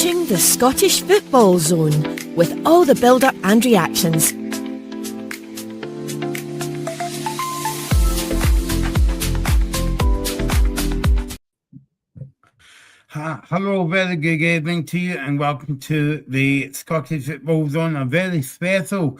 watching the Scottish Football Zone with all the build-up and reactions. Hello, very good evening to you and welcome to the Scottish Football Zone, a very special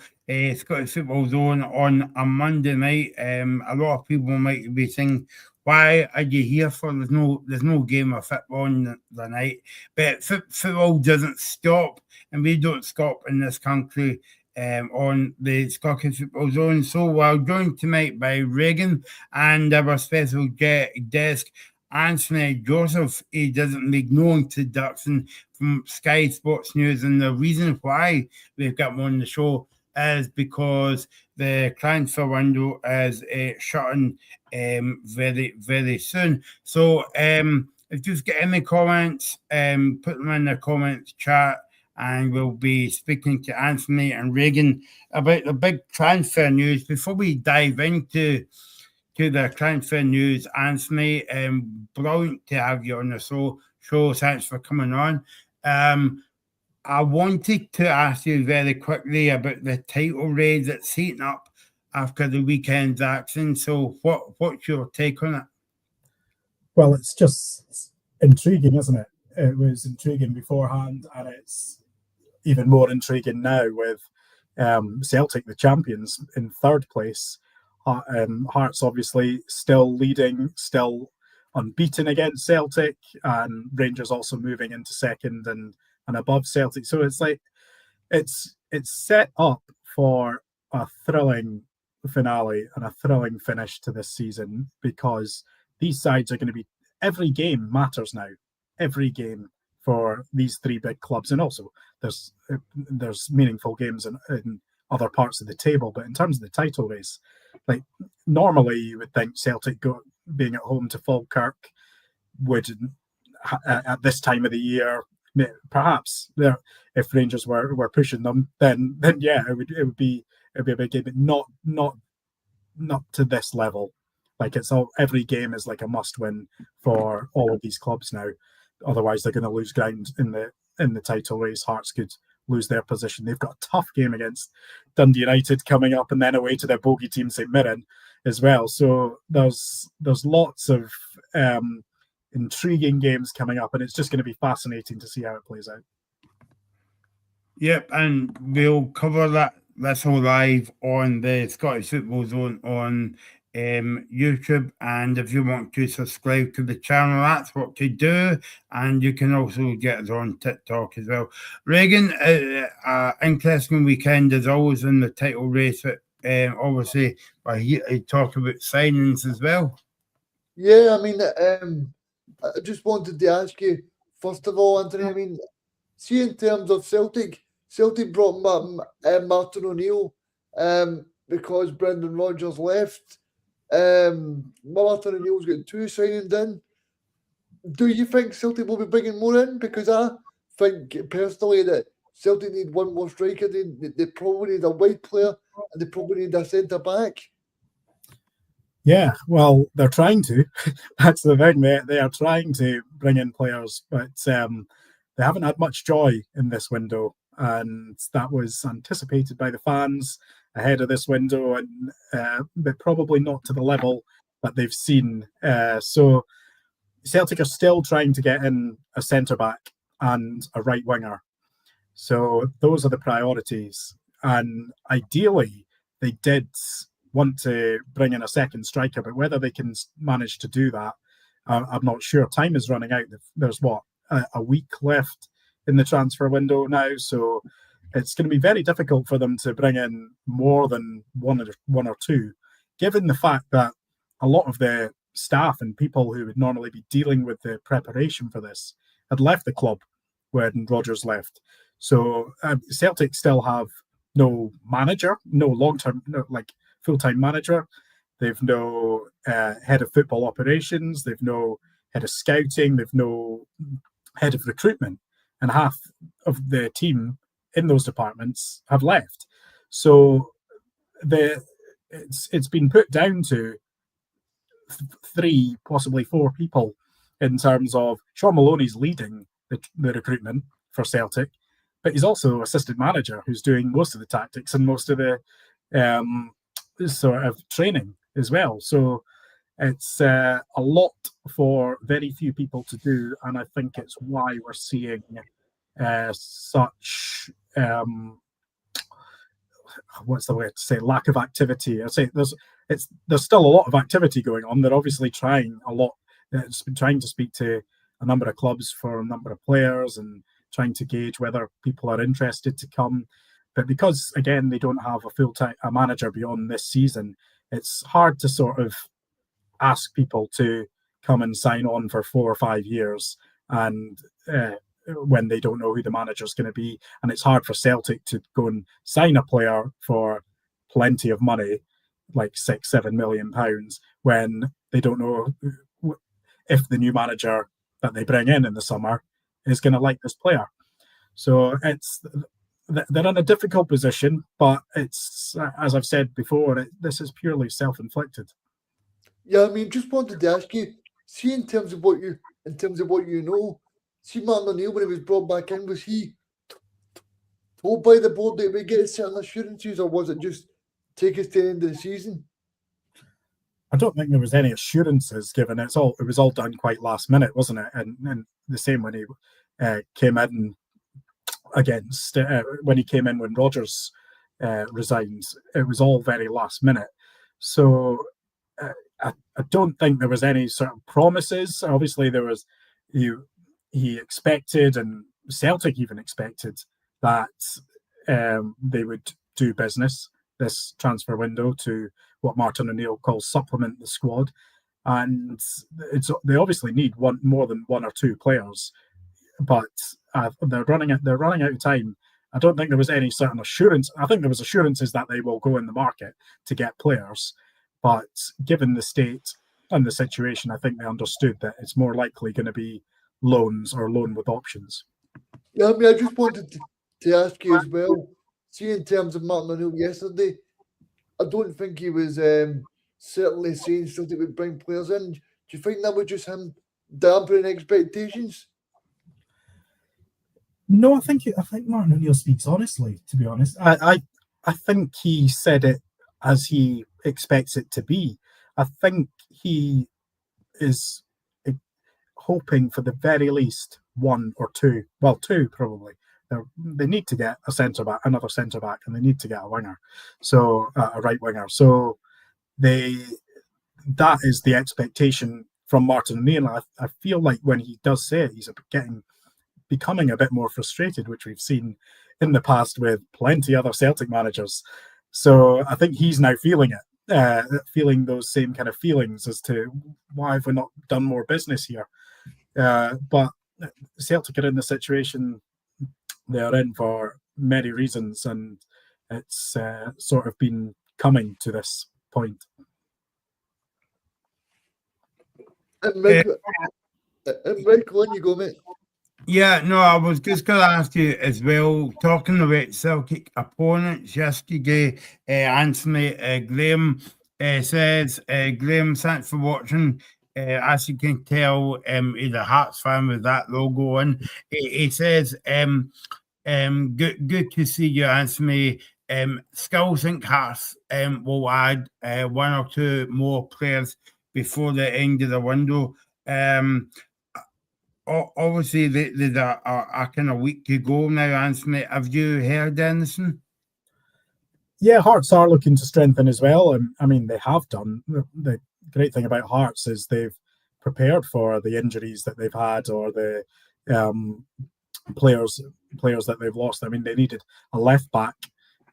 Scottish Football Zone on a Monday night. A lot of people might be saying, why are you here for? There's no game of football on the night, but football doesn't stop, and we don't stop in this country on the Scottish Football Zone. So we're joined tonight by Regan and our special guest, Anthony Joseph. He doesn't need no introduction from Sky Sports News, and the reason why we've got him on the show is because the transfer window is shutting very, very soon. So if you've got any comments, put them in the comments chat, and we'll be speaking to Anthony and Regan about the big transfer news. Before we dive into the transfer news, Anthony, brilliant to have you on the show. Thanks for coming on. I wanted to ask you very quickly about the title race that's heating up after the weekend's action. So what's your take on it? Well, it's intriguing, isn't it? It was intriguing beforehand, and it's even more intriguing now with Celtic, the champions, in third place. Hearts obviously still leading, still unbeaten against Celtic, and Rangers also moving into second and above Celtic. So it's like it's set up for a thrilling finale and a thrilling finish to this season, because these sides are going to be, every game matters now. Every game for these three big clubs, and also there's meaningful games in other parts of the table. But in terms of the title race, like normally you would think Celtic being at home to Falkirk would, at this time of the year, perhaps if Rangers were pushing them, then yeah, it would be a big game, but not to this level. Like every game is like a must win for all of these clubs now. Otherwise, they're going to lose ground in the title race. Hearts could lose their position. They've got a tough game against Dundee United coming up, and then away to their bogey team St Mirren as well. So there's lots of intriguing games coming up, and it's just going to be fascinating to see how it plays out. Yep, and we'll cover that. That's all live on the Scottish Football Zone on YouTube, and if you want to subscribe to the channel, that's what to do. And you can also get us on TikTok as well. Regan, interesting weekend as always in the title race. Obviously, I talk about signings as well. Yeah, I mean, I just wanted to ask you, first of all, Anthony, I mean, see, in terms of Celtic brought Martin O'Neill because Brendan Rodgers left. Martin O'Neill's got 2 signings in. Do you think Celtic will be bringing more in? Because I think personally that Celtic need one more striker. They probably need a wide player, and they probably need a centre back. Yeah, well, they're trying to. That's the thing. They are trying to bring in players, but they haven't had much joy in this window, and that was anticipated by the fans ahead of this window, and but probably not to the level that they've seen. So Celtic are still trying to get in a centre-back and a right winger. So those are the priorities. And ideally, they did want to bring in a second striker, but whether they can manage to do that, I'm not sure. Time is running out. There's a week left in the transfer window now, so it's going to be very difficult for them to bring in more than one or two, given the fact that a lot of the staff and people who would normally be dealing with the preparation for this had left the club when Rodgers left. So Celtic still have no manager, no long-term, full-time manager. They've no head of football operations. They've no head of scouting. They've no head of recruitment. And half of the team in those departments have left. So it's been put down to 3, possibly 4 people in terms of Sean Maloney's leading the recruitment for Celtic, but he's also assistant manager who's doing most of the tactics and most of the sort of training as well. So it's a lot for very few people to do, and I think it's why we're seeing such what's the way to say, lack of activity. I say there's still a lot of activity going on. They're obviously trying a lot. It's been trying to speak to a number of clubs for a number of players and trying to gauge whether people are interested to come. But because again they don't have a full-time manager beyond this season, it's hard to sort of ask people to come and sign on for 4 or 5 years and when they don't know who the manager is going to be. And it's hard for Celtic to go and sign a player for plenty of money, like £6-7 million, when they don't know if the new manager that they bring in the summer is going to like this player. So they're in a difficult position, but it's, as I've said before, this is purely self-inflicted. Yeah, I mean, just wanted to ask you, see in terms of what you know, see Martin O'Neill when he was brought back in, was he told by the board that we get certain assurances, or was it just take us to the end of the season? I don't think there was any assurances given. It was all done quite last minute, wasn't it? And the same when he came in against when he came in when Rodgers resigned, it was all very last minute. So I don't think there was any sort of promises. Obviously, there was he expected, and Celtic even expected, that they would do business this transfer window to what Martin O'Neill calls supplement the squad, and they obviously need more than 1 or 2 players, but they're running out of time. I don't think there was any certain assurance. I think there was assurances that they will go in the market to get players, but given the state and the situation, I think they understood that it's more likely going to be loans or loan with options. Yeah, I mean, I just wanted to ask you as well, see in terms of Martin O'Neill yesterday, I don't think he was certainly saying Celtic would bring players in. Do you think that was just him dampening expectations? No, I think Martin O'Neill speaks honestly, to be honest. I think he said it as he expects it to be. I think he is hoping for the very least 1 or 2, well, 2 probably. They need to get another centre back, and they need to get a winger, so a right winger. So that is the expectation from Martin O'Neill. I feel like when he does say it, he's becoming a bit more frustrated, which we've seen in the past with plenty other Celtic managers. So I think he's now feeling it, feeling those same kind of feelings as to why have we not done more business here. But Celtic are in the situation they are in for many reasons, and it's sort of been coming to this point. And Michael, on you go, mate. Yeah, no, I was just going to ask you as well, talking about Celtic opponents yesterday, Anthony Graham says, Graham, thanks for watching. As you can tell, he's a Hearts fan with that logo on. He says, good to see you, Anthony. Still think Hearts will add 1 or 2 more players before the end of the window. Obviously, there's a kind of week to go now, Anthony. Have you heard anything? Yeah, Hearts are looking to strengthen as well. I mean, they have done. The great thing about Hearts is they've prepared for the injuries that they've had or the players that they've lost. I mean, they needed a left back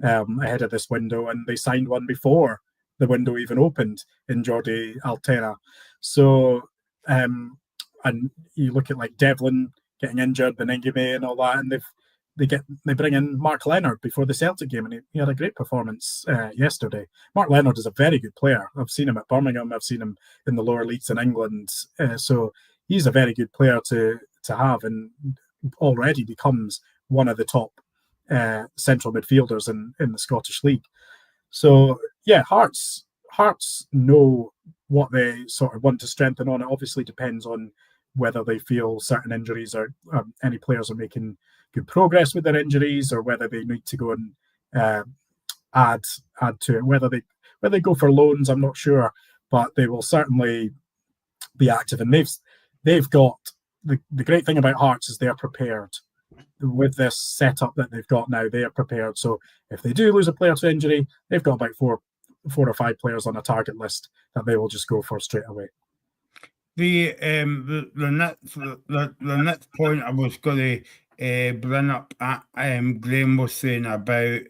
ahead of this window, and they signed one before the window even opened in Jordi Altena. So, and you look at like Devlin getting injured, Beningame and all that, and they bring in Mark Leonard before the Celtic game, and he had a great performance yesterday. Mark Leonard is a very good player. I've seen him at Birmingham. I've seen him in the lower leagues in England. So he's a very good player to have, and already becomes one of the top central midfielders in the Scottish League. So yeah, Hearts know what they sort of want to strengthen on. It obviously depends on whether they feel certain injuries or any players are making good progress with their injuries, or whether they need to go and add to it. Whether they go for loans, I'm not sure, but they will certainly be active. And they've got the great thing about Hearts is they're prepared. With this setup that they've got now, they are prepared. So if they do lose a player to injury, they've got about four or five players on a target list that they will just go for straight away. The next point I was going to bring up, Graham was saying about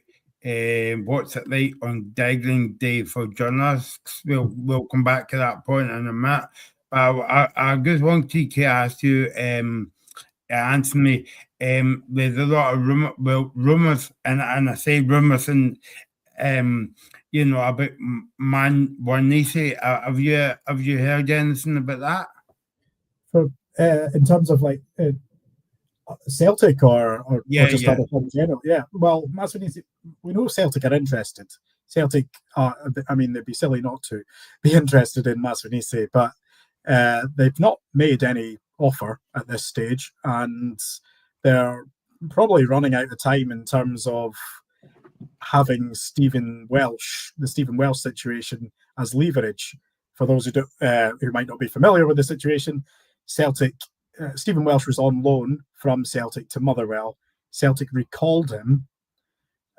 what's it like on digging day for journalists. We'll come back to that point in a minute. I just wanted to ask you, Anthony, there's a lot of rumours, and I say rumours, and about Manise. Have you heard anything about that? For in terms of like Celtic or just other clubs in general, yeah. Well, Manise, we know Celtic are interested. Celtic, they'd be silly not to be interested in Manise, but they've not made any offer at this stage, and they're probably running out of time in terms of having the Stephen Welsh situation as leverage. For those who might not be familiar with the situation, Celtic, Stephen Welsh was on loan from Celtic to Motherwell. Celtic recalled him,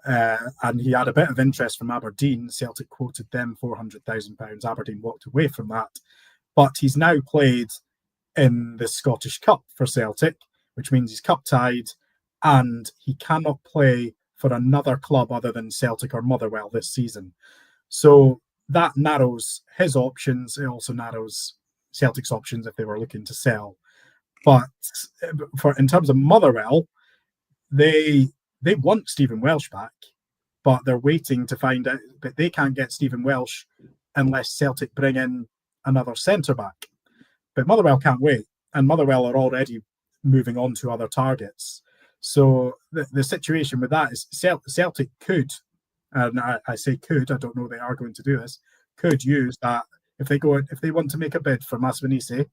and he had a bit of interest from Aberdeen. Celtic quoted them £400,000. Aberdeen walked away from that, but he's now played in the Scottish Cup for Celtic, which means he's cup tied, and he cannot play for another club other than Celtic or Motherwell this season. So that narrows his options. It also narrows Celtic's options if they were looking to sell. But in terms of Motherwell, they want Stephen Welsh back, but they're waiting to find out. But they can't get Stephen Welsh unless Celtic bring in another centre-back. But Motherwell can't wait, and Motherwell are already moving on to other targets. So the situation with that is Celtic could, and I say could, I don't know they are going to do this, could use that if they want to make a bid for Manise,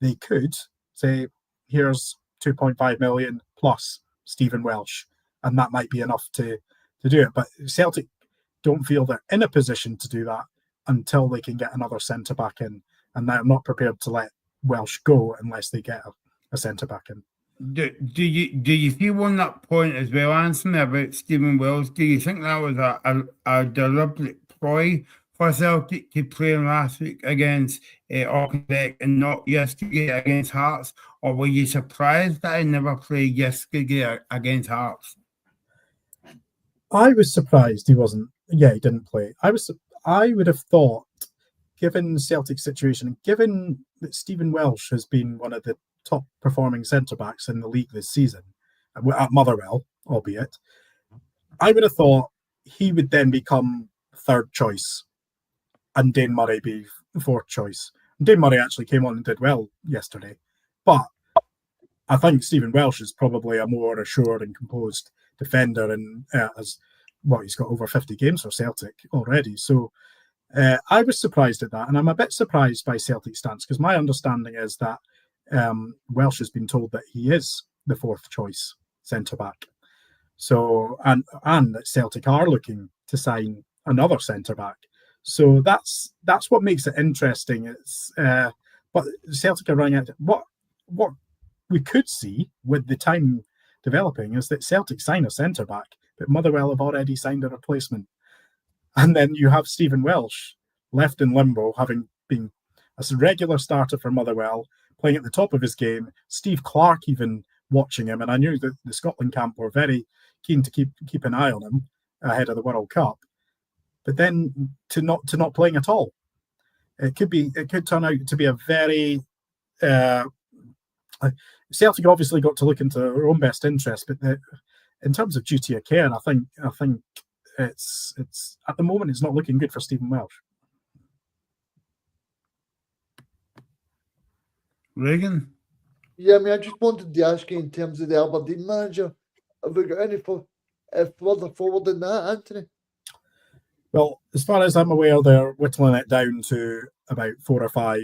they could say, here's 2.5 million plus Stephen Welsh, and that might be enough to do it. But Celtic don't feel they're in a position to do that until they can get another centre-back in, and they're not prepared to let Welsh go unless they get a centre-back in. Do you feel on that point as well, Anthony, about Stephen Welsh? Do you think that was a deliberate ploy for Celtic to play last week against Auchinleck and not yesterday against Hearts? Or were you surprised that I never played yesterday against Hearts? I was surprised he wasn't. Yeah, he didn't play. I would have thought, given Celtic's situation, and given that Stephen Welsh has been one of the top performing centre-backs in the league this season, at Motherwell, albeit, I would have thought he would then become third choice and Dane Murray be fourth choice. And Dane Murray actually came on and did well yesterday, but I think Stephen Welsh is probably a more assured and composed defender, and he's got over 50 games for Celtic already. So I was surprised at that, and I'm a bit surprised by Celtic's stance, because my understanding is that Welsh has been told that he is the fourth choice centre-back. So, and that Celtic are looking to sign another centre-back. So that's what makes it interesting. It's but Celtic are running out. What we could see with the time developing is that Celtic sign a centre-back, but Motherwell have already signed a replacement. And then you have Stephen Welsh left in limbo, having been a regular starter for Motherwell, playing at the top of his game. Steve Clarke even watching him, and I knew that the Scotland camp were very keen to keep an eye on him ahead of the World Cup. But then to not playing at all, it could turn out to be a very Celtic obviously got to look into their own best interest, but in terms of duty of care, I think it's at the moment it's not looking good for Stephen Welsh. Regan? Yeah, I just wanted to ask you in terms of the Aberdeen manager, have we got any further forward than that, Anthony? Well, as far as I'm aware, they're whittling it down to about 4 or 5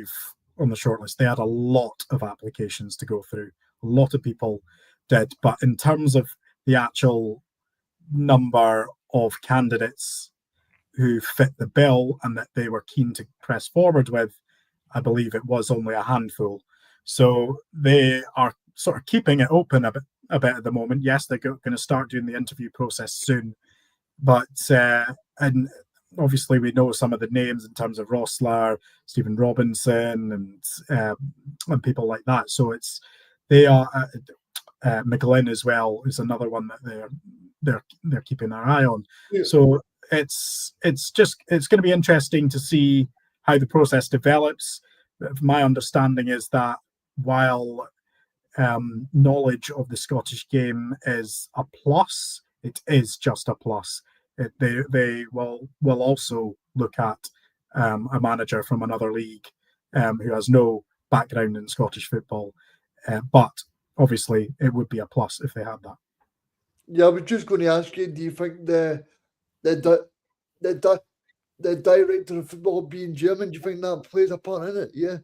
on the shortlist. They had a lot of applications to go through, a lot of people did. But in terms of the actual number of candidates who fit the bill and that they were keen to press forward with, I believe it was only a handful. So they are sort of keeping it open a bit at the moment. Yes, they're going to start doing the interview process soon, but and obviously we know some of the names in terms of Rosslar, Stephen Robinson, and people like that. So they are McGlynn as well is another one that they're keeping their eye on. Yeah. So it's going to be interesting to see how the process develops. My understanding is that while knowledge of the Scottish game is a plus, it is just a plus. They will also look at a manager from another league who has no background in Scottish football, but obviously it would be a plus if they had that. Yeah, I was just going to ask you, do you think the director of football being German, do you think that plays a part in it? Yeah.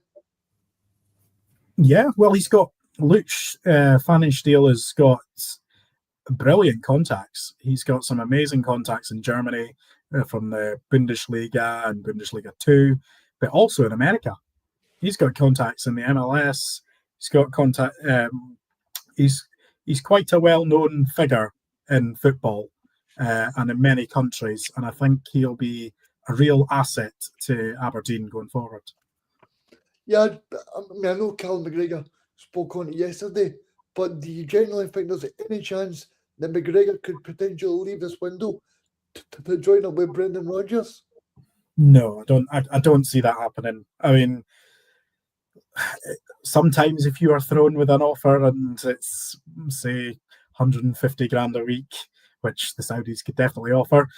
Yeah, well, he's got Luke Pfannenstiel has got brilliant contacts. He's got some amazing contacts in Germany from the Bundesliga and Bundesliga 2, but also in America. He's got contacts in the MLS. He's got contact. He's quite a well-known figure in football and in many countries, and I think he'll be a real asset to Aberdeen going forward. Yeah, I mean, I know Callum McGregor spoke on it yesterday, but do you genuinely think there's any chance that McGregor could potentially leave this window to join up with Brendan Rodgers? No, I don't. I don't see that happening. I mean, sometimes if you are thrown with an offer and it's, say, 150 grand a week, which the Saudis could definitely offer,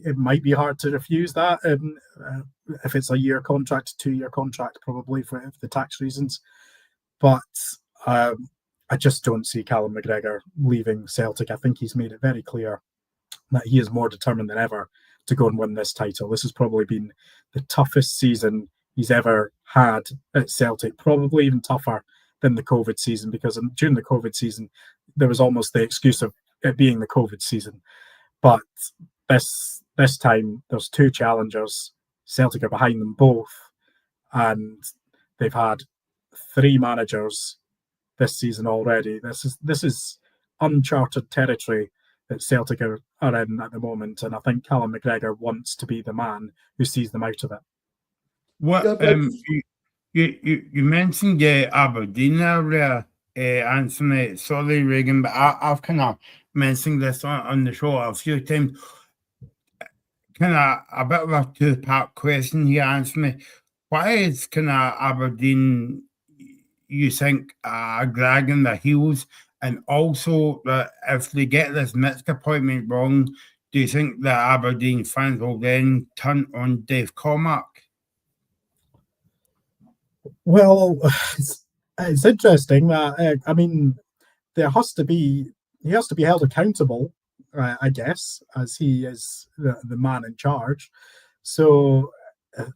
it might be hard to refuse that. And if it's a year contract, 2-year contract, probably for the tax reasons. But I just don't see Callum McGregor leaving Celtic. I think he's made it very clear that he is more determined than ever to go and win this title. This has probably been the toughest season he's ever had at Celtic, probably even tougher than the COVID season, because during the COVID season, there was almost the excuse of it being the COVID season. But this time, there's 2 challengers. Celtic are behind them both, and they've had 3 managers this season already. This is uncharted territory that Celtic are in at the moment, and I think Callum McGregor wants to be the man who sees them out of it. What you mentioned Aberdeen earlier, Anthony. Sorry, Regan, but I've kind of mentioned this on the show a few times. Kind of a bit of a 2-part question here, Anthony. Why is kind of Aberdeen, you think, dragging their heels? And also, that if they get this Mitch appointment wrong, do you think the Aberdeen fans will then turn on Dave Cormack? Well, it's interesting that I mean, he has to be held accountable, I guess, as he is the man in charge. So,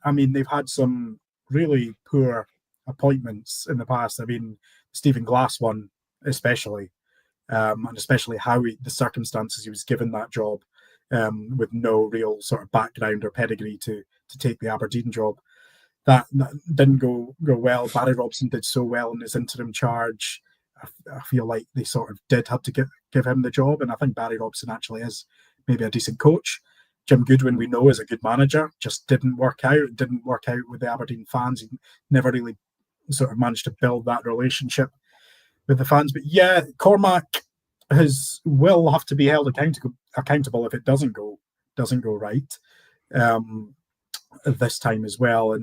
I mean, they've had some really poor appointments in the past. I mean, Stephen Glass one especially, and especially how the circumstances he was given that job, with no real sort of background or pedigree to take the Aberdeen job. That didn't go well. Barry Robson did so well in his interim charge. I feel like they sort of did have to give him the job, and I think Barry Robson actually is maybe a decent coach. Jim Goodwin, we know, is a good manager, just didn't work out. It didn't work out with the Aberdeen fans. He never really sort of managed to build that relationship with the fans. But yeah, Cormack will have to be held accountable if it doesn't go right this time as well.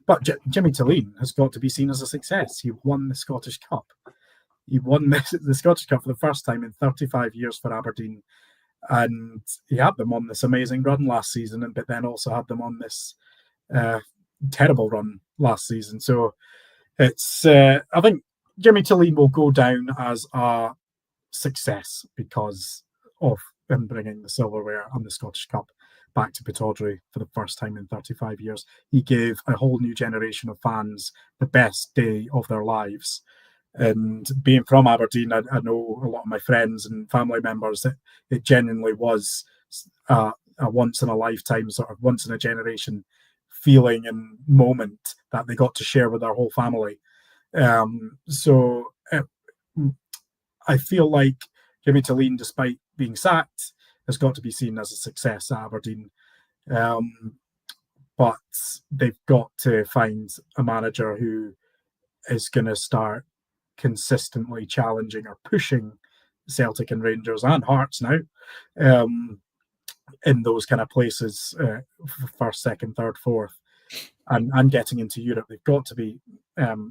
But Jimmy Tilleen has got to be seen as a success. He won the Scottish Cup. He won the Scottish Cup for the first time in 35 years for Aberdeen. And he had them on this amazing run last season, but then also had them on this terrible run last season. So it's I think Jimmy Tilleen will go down as a success because of him bringing the silverware and the Scottish Cup back to Pittodrie for the first time in 35 years. He gave a whole new generation of fans the best day of their lives. And being from Aberdeen, I know a lot of my friends and family members that it genuinely was a once in a lifetime, sort of once in a generation feeling and moment that they got to share with their whole family. I feel like Jimmy Talleen, despite being sacked, has got to be seen as a success at Aberdeen. But they've got to find a manager who is going to start consistently challenging or pushing Celtic and Rangers and Hearts now in those kind of places, first, second, third, fourth, and getting into Europe. They've got to be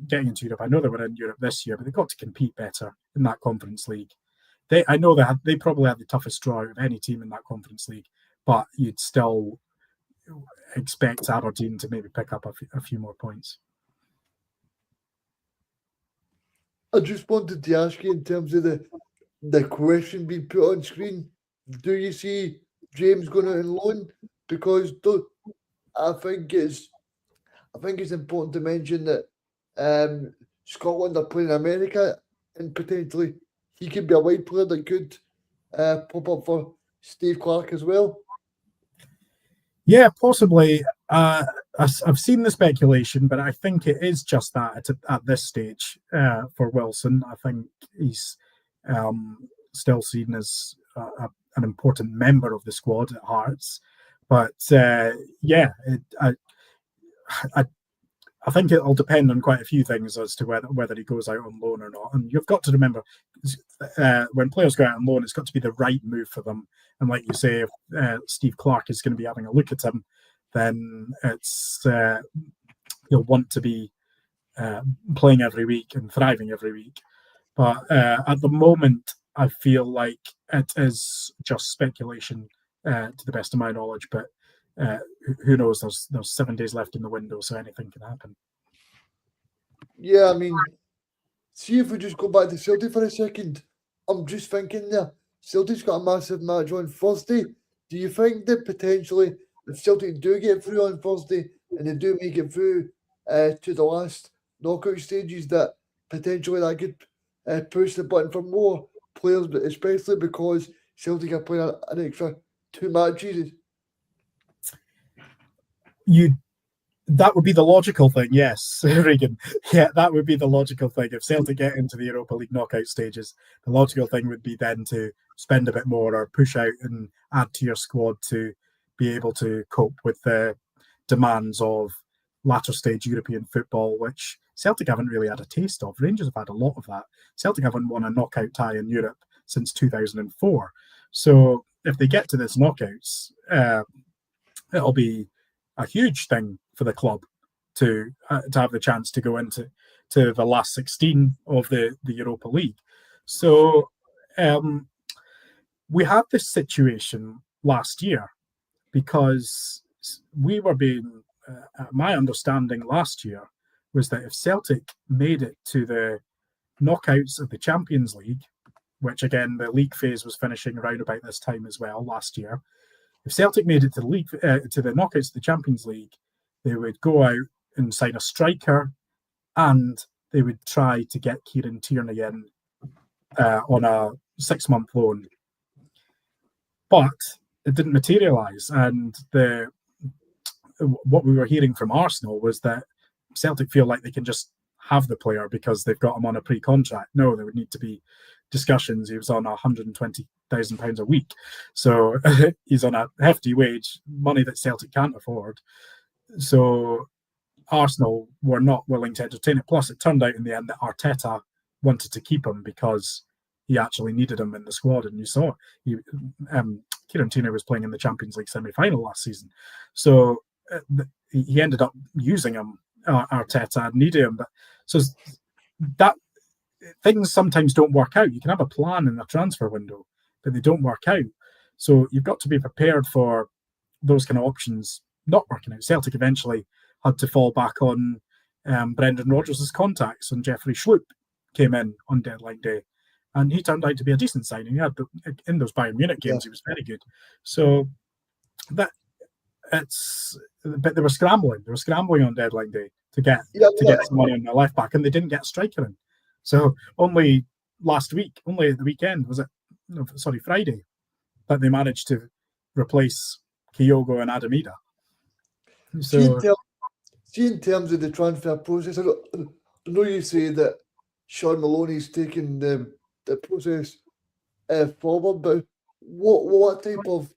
getting into Europe. I know they were in Europe this year, but they've got to compete better in that Conference League. I know they probably had the toughest draw of any team in that Conference League, but you'd still expect Aberdeen to maybe pick up a few more points. I just wanted to ask you in terms of the question being put on screen. Do you see James going out on loan? Because I think it's important to mention that Scotland are playing America, and potentially he could be a wide player that could pop up for Steve Clarke as well. Yeah, possibly. I've seen the speculation, but I think it is just that at this stage for Wilson. I think he's still seen as an important member of the squad at Hearts. But I think it'll depend on quite a few things as to whether he goes out on loan or not. And you've got to remember, when players go out on loan, it's got to be the right move for them. And like you say, if Steve Clarke is going to be having a look at him, then it's he'll want to be playing every week and thriving every week. But at the moment, I feel like it is just speculation to the best of my knowledge. But who knows? There's 7 days left in the window, so anything can happen. Yeah, I mean, see if we just go back to Celtic for a second. I'm just thinking there, Celtic's got a massive match on Thursday. Do you think that potentially, if Celtic do get through on Thursday and they do make it through to the last knockout stages, that potentially that could push the button for more players, but especially because Celtic are playing an extra 2 matches? That would be the logical thing, yes, Regan. Yeah, that would be the logical thing. If Celtic get into the Europa League knockout stages, the logical thing would be then to spend a bit more or push out and add to your squad to be able to cope with the demands of latter stage European football, which Celtic haven't really had a taste of. Rangers have had a lot of that. Celtic haven't won a knockout tie in Europe since 2004. So if they get to this knockouts, it'll be a huge thing for the club to have the chance to go into the last 16 of the Europa League. So we had this situation last year because we were being, my understanding last year was that if Celtic made it to the knockouts of the Champions League, which again, the league phase was finishing around about this time as well last year, if Celtic made it to the league, to the knockouts of the Champions League, they would go out and sign a striker, and they would try to get Kieran Tierney in on a 6-month loan. But it didn't materialise, and what we were hearing from Arsenal was that Celtic feel like they can just have the player because they've got him on a pre-contract. No, there would need to be discussions. He was on £120,000 a week, so he's on a hefty wage, money that Celtic can't afford. So Arsenal were not willing to entertain it. Plus, it turned out in the end that Arteta wanted to keep him because he actually needed him in the squad. And you saw Kieran Tierney was playing in the Champions League semi-final last season, so he ended up using him. Arteta needed him, but so that things sometimes don't work out. You can have a plan in the transfer window, but they don't work out. So you've got to be prepared for those kind of options not working out. Celtic eventually had to fall back on Brendan Rodgers' contacts, and Jeffrey Schlupp came in on deadline day, and he turned out to be a decent signing. He had in those Bayern Munich games, he was very good. So but they were scrambling. They were scrambling on deadline day to get some money on their left back, and they didn't get a striker in. So only last week, only at the weekend, was it? No, sorry, Friday, that they managed to replace Kyogo and Adamida. See in, So ter- see in terms of the transfer process, I know you say that Sean Maloney's taking the process forward, but what type of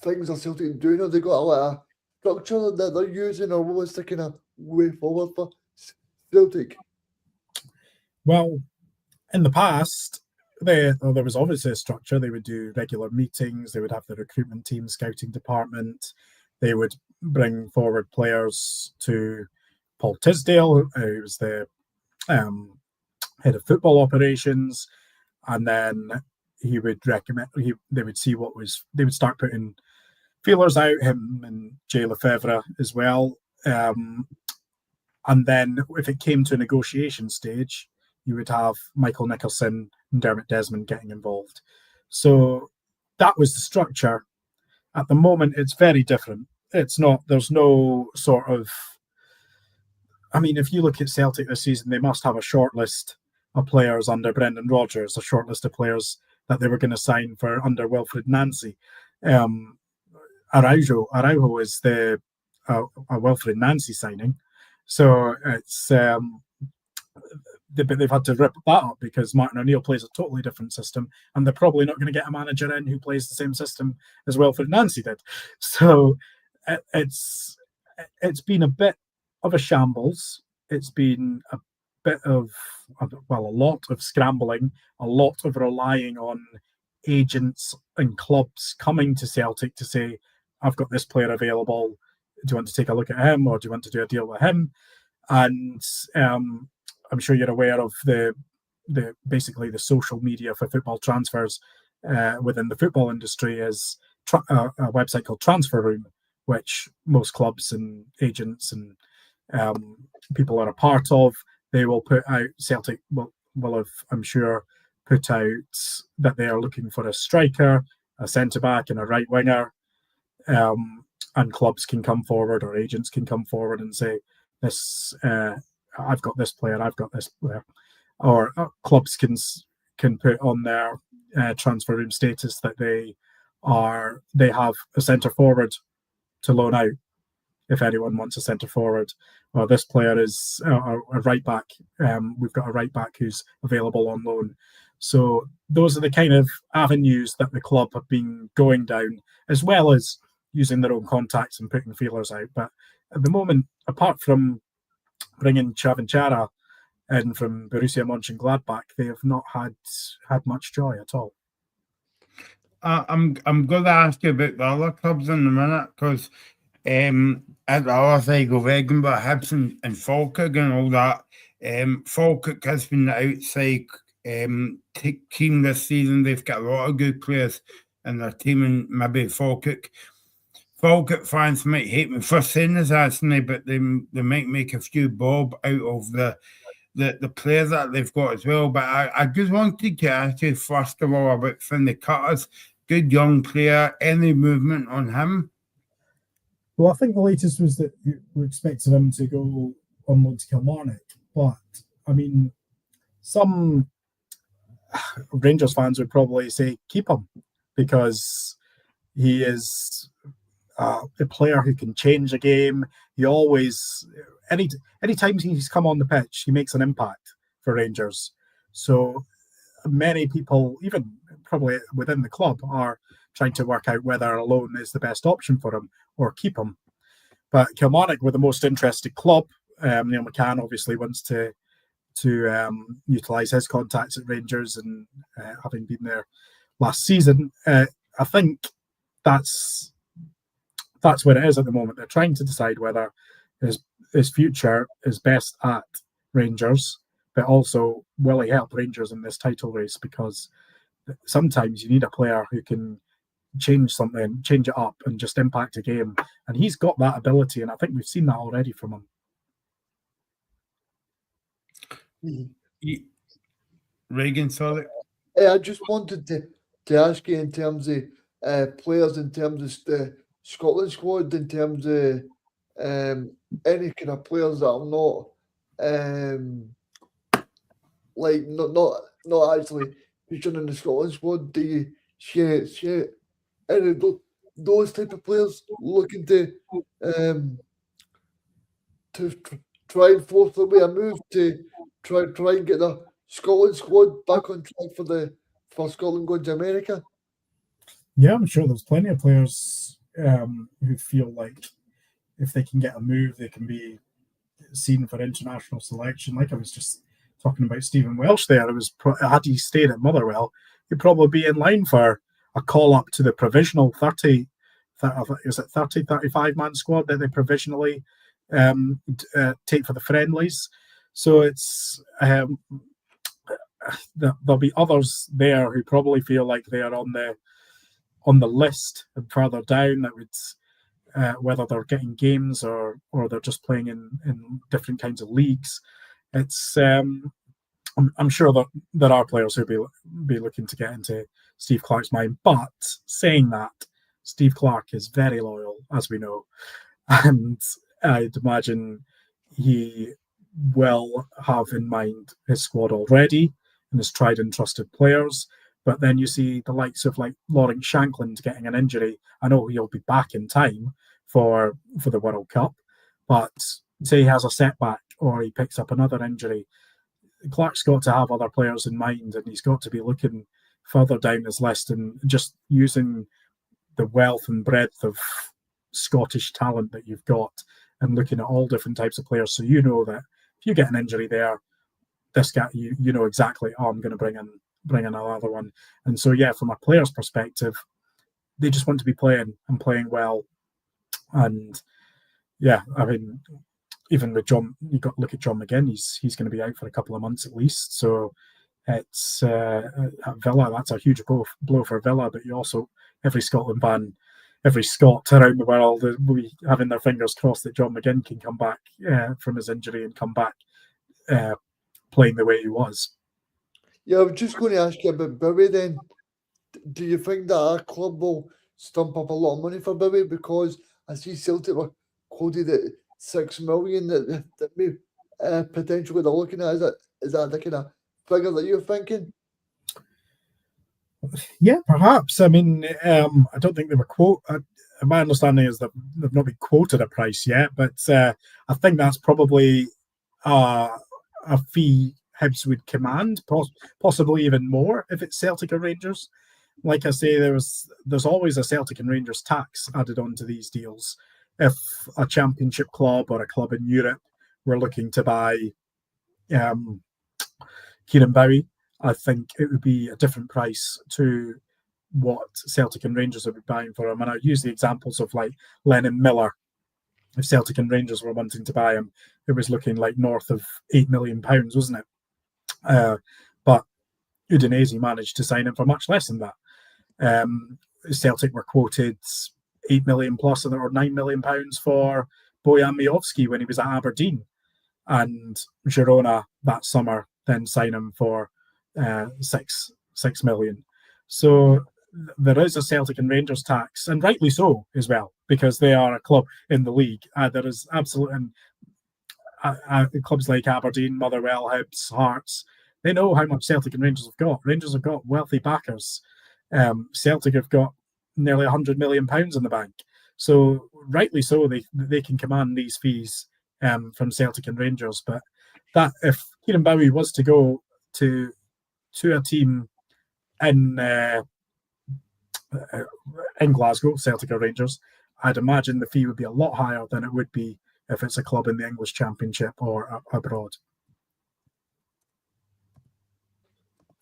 things are Celtic doing? Have they got a lot of structure that they're using, or what's the kind of way forward for Celtic? well, in the past, there was obviously a structure. They would do regular meetings. They would have the recruitment team, scouting department. They would bring forward players to Paul Tisdale, who was the head of football operations, and then he would recommend. They would see what was. They would start putting feelers out. Him and Jay Lefevre as well. And then if it came to a negotiation stage, you would have Michael Nicholson and Dermot Desmond getting involved. So that was the structure. At the moment, it's very different. It's not, there's no sort of, I mean, if you look at Celtic this season, they must have a short list of players under Brendan Rodgers, a short list of players that they were going to sign for under Wilfred Nancy. Araujo is a Wilfred Nancy signing. So it's they've had to rip that up because Martin O'Neill plays a totally different system, and they're probably not going to get a manager in who plays the same system as Wilfred Nancy did. So it's been a bit of a shambles. It's been a bit of a lot of scrambling, a lot of relying on agents and clubs coming to Celtic to say, "I've got this player available. Do you want to take a look at him, or do you want to do a deal with him?" And I'm sure you're aware of the basically the social media for football transfers within the football industry is a website called Transfer Room, which most clubs and agents and people are a part of. They will put out, Celtic will have, I'm sure, put out that they are looking for a striker, a centre-back and a right winger. And clubs can come forward or agents can come forward and say, "This, I've got this player, I've got this player," or clubs can put on their transfer room status that they have a centre forward to loan out if anyone wants a centre forward, or this player is a right back. We've got a right back who's available on loan. So those are the kind of avenues that the club have been going down, as well as using their own contacts and putting feelers out. But at the moment, apart from bringing Chavanchara in from Borussia Mönchengladbach, they have not had much joy at all. I'm going to ask you about the other clubs in a minute, because at the other side of Edinburgh, Hibs and Falkirk and all that, Falkirk has been the outside team this season. They've got a lot of good players in their team, and maybe Falkirk fans might hate me for saying this, actually, but they might make a few bob out of the players that they've got as well. But I just wanted to ask you, first of all, about Finlay Cutters. Good young player. Any movement on him? Well, I think the latest was that we're expecting him to go on loan to Kilmarnock. But, I mean, some Rangers fans would probably say keep him because he is a player who can change a game. He always, anytime he's come on the pitch, he makes an impact for Rangers. So many people, even probably within the club, are trying to work out whether a loan is the best option for him or keep him. But Kilmarnock were the most interested club. Neil McCann obviously wants to utilise his contacts at Rangers, and having been there last season, I think that's where it is at the moment. They're trying to decide whether his future is best at Rangers, but also will he help Rangers in this title race, because sometimes you need a player who can change something, change it up and just impact a game, and he's got that ability, and I think we've seen that already from him. Reagan, sorry. I just wanted to ask you in terms of players, in terms of the Scotland squad, in terms of any kind of players that are not like not actually featuring in the Scotland squad? Do you see any of those type of players looking um to try and force their way a move to try and get the Scotland squad back on track for Scotland going to America? Yeah, I'm sure there's plenty of players who feel like if they can get a move, they can be seen for international selection. Like I was just talking about Stephen Welsh there. Had he stayed at Motherwell, he'd probably be in line for a call up to the provisional 30, 35 man squad that they provisionally take for the friendlies. So it's there'll be others there who probably feel like they are on the list and further down that would whether they're getting games or they're just playing in different kinds of leagues. It's I'm sure that there are players who'll be looking to get into Steve Clarke's mind. But saying that, Steve Clarke is very loyal, as we know, and I'd imagine he will have in mind his squad already and his tried and trusted players. But then you see the likes of like Lawrence Shankland getting an injury. I know he'll be back in time for the World Cup, but say he has a setback or he picks up another injury, Clarke's got to have other players in mind, and he's got to be looking further down his list and just using the wealth and breadth of Scottish talent that you've got and looking at all different types of players. So you know that if you get an injury there, this guy, you know exactly, I'm going to bring in another one. And so, yeah, from a player's perspective, they just want to be playing and playing well. And yeah, I mean, even with John, you've got to look at John McGinn. He's going to be out for a couple of months at least. So it's at Villa, that's a huge blow for Villa. But you also, every Scotland fan, every Scot around the world will be having their fingers crossed that John McGinn can come back from his injury and come back playing the way he was. Yeah, I was just going to ask you about Bowie then. Do you think that our club will stump up a lot of money for Bowie? Because I see Celtic were quoted at 6 million that may potentially they're looking at. Is that the kind of figure that you're thinking? Yeah, perhaps. I mean, I don't think they were my understanding is that they've not been quoted a price yet, but I think that's probably a fee Hibs would command, possibly even more if it's Celtic or Rangers. Like I say, there's always a Celtic and Rangers tax added onto these deals. If a championship club or a club in Europe were looking to buy Kieran Bowie, I think it would be a different price to what Celtic and Rangers would be buying for him. And I use the examples of like Lennon Miller. If Celtic and Rangers were wanting to buy him, it was looking like north of £8 million, wasn't it? But Udinese managed to sign him for much less than that. Celtic were quoted £8 million plus or £9 million for Bojan Miovski when he was at Aberdeen, and Girona that summer then signed him for six million. So there is a Celtic and Rangers tax, and rightly so as well, because they are a club in the league. There is absolute, and clubs like Aberdeen, Motherwell, Hibs, Hearts, they know how much Celtic and Rangers have got. Rangers have got wealthy backers. Celtic have got nearly £100 million in the bank. So rightly so, they can command these fees from Celtic and Rangers. But that if Kieran Bowie was to go to a team in Glasgow, Celtic or Rangers, I'd imagine the fee would be a lot higher than it would be if it's a club in the English Championship or abroad.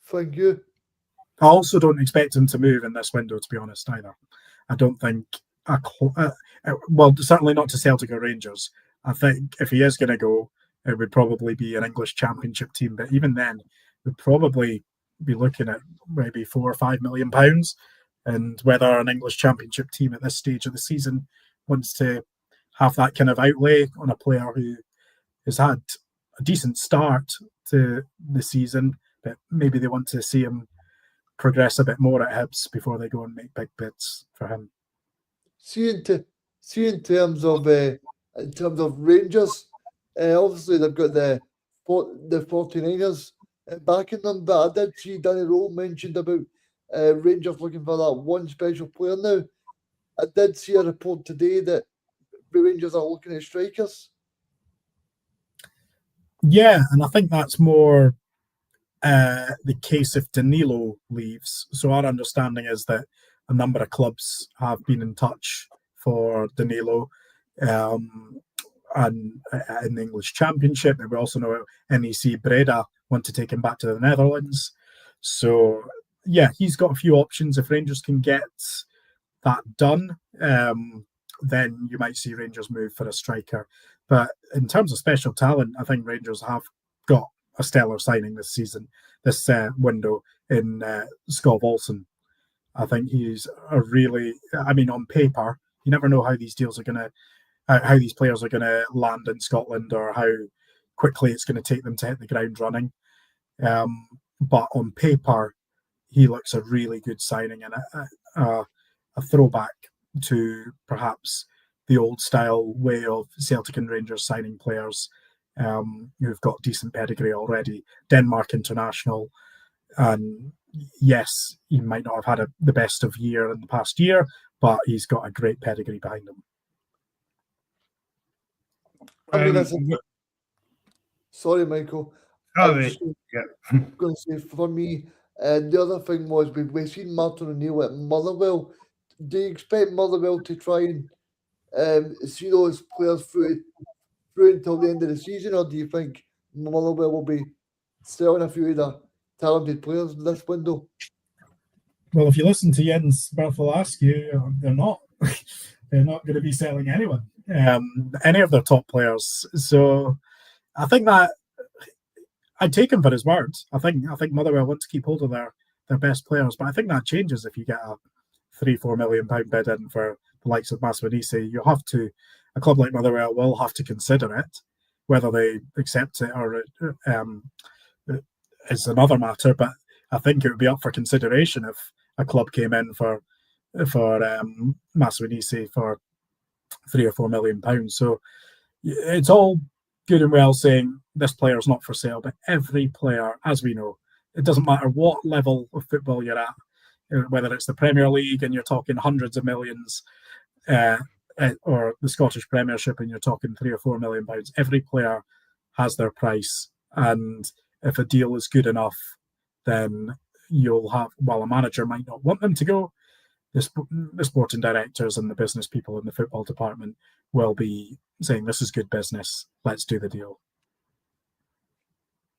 Thank you. I also don't expect him to move in this window, to be honest, either. I don't think, well, certainly not to Celtic or Rangers. I think if he is going to go, it would probably be an English Championship team. But even then, we'd probably be looking at maybe £4 or £5 million. And whether an English Championship team at this stage of the season wants to have that kind of outlay on a player who has had a decent start to the season, but maybe they want to see him progress a bit more at Hibs before they go and make big bids for him. See in terms of Rangers, obviously they've got the 49ers backing them. But I did see Danny Rowe mentioned about Rangers looking for that one special player now. I did see a report today that the Rangers are looking at strikers. Yeah, and I think that's more the case if Danilo leaves. So our understanding is that a number of clubs have been in touch for Danilo, and in the English Championship. We also know NEC Breda want to take him back to the Netherlands. So yeah, he's got a few options. If Rangers can get that done, then you might see Rangers move for a striker. But in terms of special talent, I think Rangers have got a stellar signing this season, this window in Skov Olsen. I think he's a really, I mean, on paper, you never know how these deals are going to, how these players are going to land in Scotland or how quickly it's going to take them to hit the ground running. But on paper, he looks a really good signing and a throwback to perhaps the old style way of Celtic and Rangers signing players who've got decent pedigree already. Denmark international, and yes, he might not have had the best of year in the past year, but he's got a great pedigree behind him. I mean, sorry, Michael. I was going to say, for me, the other thing was we've seen Martin O'Neill at Motherwell. Do you expect Motherwell to try and see those players through until the end of the season, or do you think Motherwell will be selling a few of the talented players in this window? Well, if you listen to Jens Bartholomew, they're not. They're not going to be selling anyone, any of their top players. So I think that I'd take him for his word. I think Motherwell want to keep hold of their best players, but I think that changes if you get a £3-4 million bid in for the likes of Masvidisi. You have to, a club like Motherwell will have to consider it. Whether they accept it or is another matter, but I think it would be up for consideration if a club came in for Masvidisi for £3 or £4 million. So it's all good and well saying this player is not for sale, but every player, as we know, it doesn't matter what level of football you're at, whether it's the Premier League and you're talking hundreds of millions, or the Scottish Premiership and you're talking £3 or £4 million. Every player has their price, and if a deal is good enough, then you'll have, while a manager might not want them to go, the sporting directors and the business people in the football department will be saying, this is good business, let's do the deal.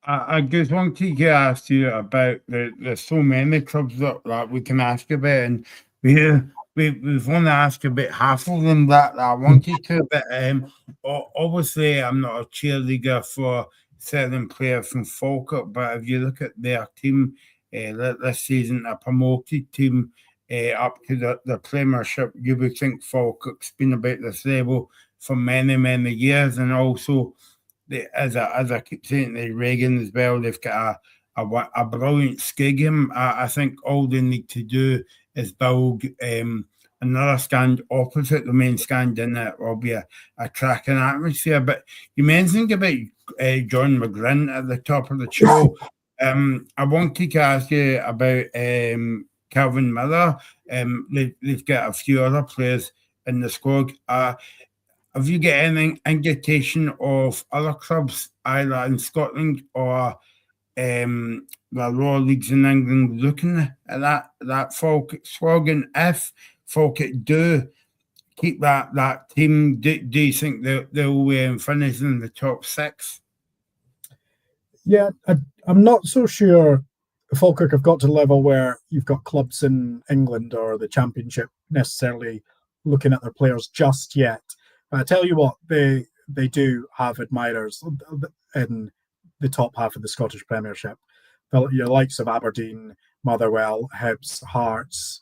I just wanted to ask you about there's so many clubs that we can ask about, and we've only asked about half of them that I wanted to, but obviously I'm not a cheerleader for certain players from Falkirk, but if you look at their team this season, a promoted team up to the Premiership, you would think Falkirk's been about this level for many, many years, and also as I keep saying to Reagan as well, they've got a brilliant stadium. I think all they need to do is build another stand opposite the main stand, and it will be a cracking atmosphere. But you mentioned about John McGrin at the top of the show. I wanted to ask you about Calvin Miller. They've got a few other players in the squad. Have you got any indication of other clubs, either in Scotland or the lower leagues in England, looking at that Falkirk squad? And if Falkirk do keep that team, do you think they'll finish in the top six? Yeah, I'm not so sure Falkirk have got to the level where you've got clubs in England or the Championship necessarily looking at their players just yet. But I tell you what, they do have admirers in the top half of the Scottish Premiership. Your likes of Aberdeen, Motherwell, Hibs, Hearts,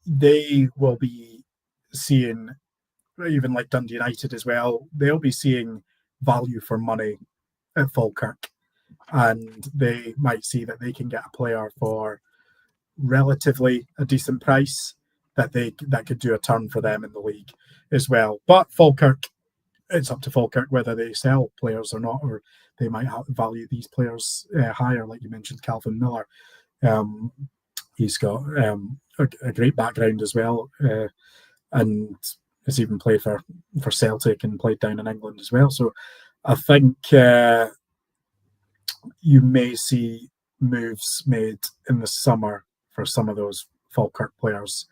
they will be seeing, even like Dundee United as well, they'll be seeing value for money at Falkirk. And they might see that they can get a player for relatively a decent price that could do a turn for them in the league as well. But Falkirk it's up to Falkirk whether they sell players or not, or they might value these players higher, like you mentioned, Calvin Miller. He's got a great background as well, and has even played for Celtic and played down in England as well. So I think you may see moves made in the summer for some of those Falkirk players.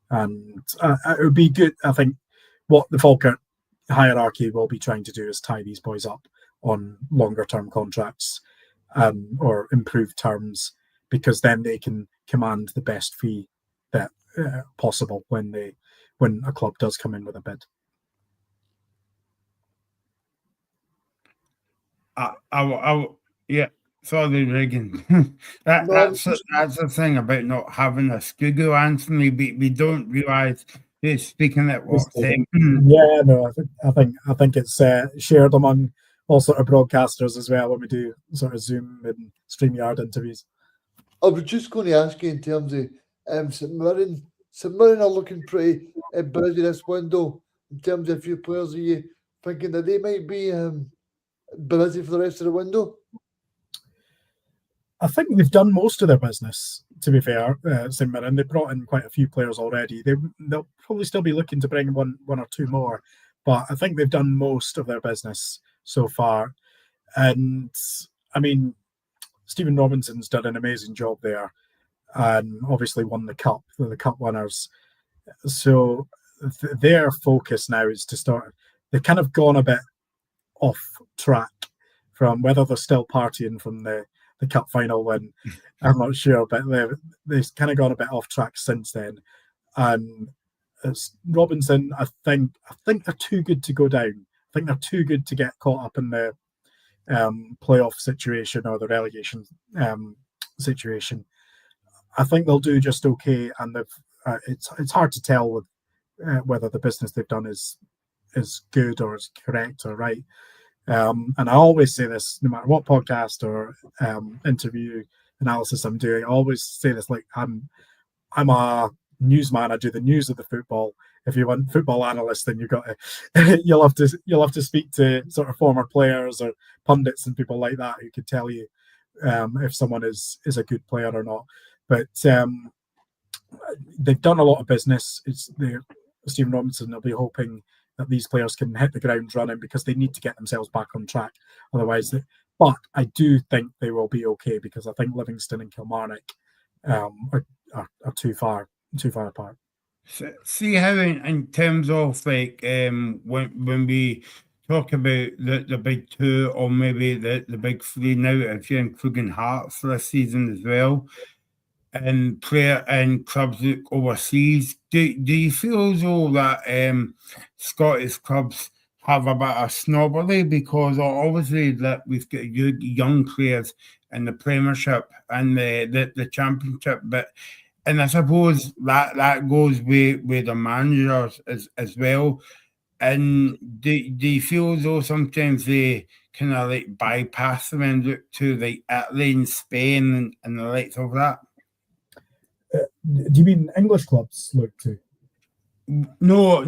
And it would be good. I think what the Falkirk hierarchy will be trying to do is tie these boys up on longer term contracts or improved terms, because then they can command the best fee that possible when a club does come in with a bid. Yeah, sorry, Regan. That's the thing about not having a Scoogle, Anthony. We don't realise who's speaking at what time. Yeah, no, I think it's shared among all sort of broadcasters as well when we do sort of Zoom and StreamYard interviews. I was just going to ask you in terms of St Mirren. St Mirren are looking pretty busy this window in terms of a few players. Are you thinking that they might be busy for the rest of the window? I think they've done most of their business, to be fair, St Mirren. They brought in quite a few players already. They'll probably still be looking to bring one or two more, but I think they've done most of their business so far. And I mean, Stephen Robinson's done an amazing job there, and obviously won the cup. They're the cup winners. So their focus now is to start. They've kind of gone a bit off track from whether they're still partying from the cup final win. I'm not sure, but they've kind of gone a bit off track since then. And Robinson, I think they're too good to go down. I think they're too good to get caught up in the playoff situation or the relegation situation. I think they'll do just okay, and it's hard to tell with whether the business they've done is good or is correct or right. And I always say this, no matter what podcast or interview analysis I'm doing, I always say this: like I'm a newsman. I do the news of the football. If you want football analysts, then you'll have to speak to sort of former players or pundits and people like that who could tell you if someone is a good player or not. But they've done a lot of business. Stephen Robinson will be hoping that these players can hit the ground running because they need to get themselves back on track. Otherwise, but I do think they will be okay, because I think Livingston and Kilmarnock are too far apart. See how in terms of like when we talk about the big two or maybe the big three now, if you're including Hearts for this season as well, and player and clubs overseas, do you feel as though that Scottish clubs have a bit of snobbery, because obviously that we've got young players in the Premiership and the Championship, and I suppose that goes with the managers as well. And do you feel as though sometimes they kind of like bypass them and look to like Italy and Spain and the likes of that? Do you mean English clubs look to? No,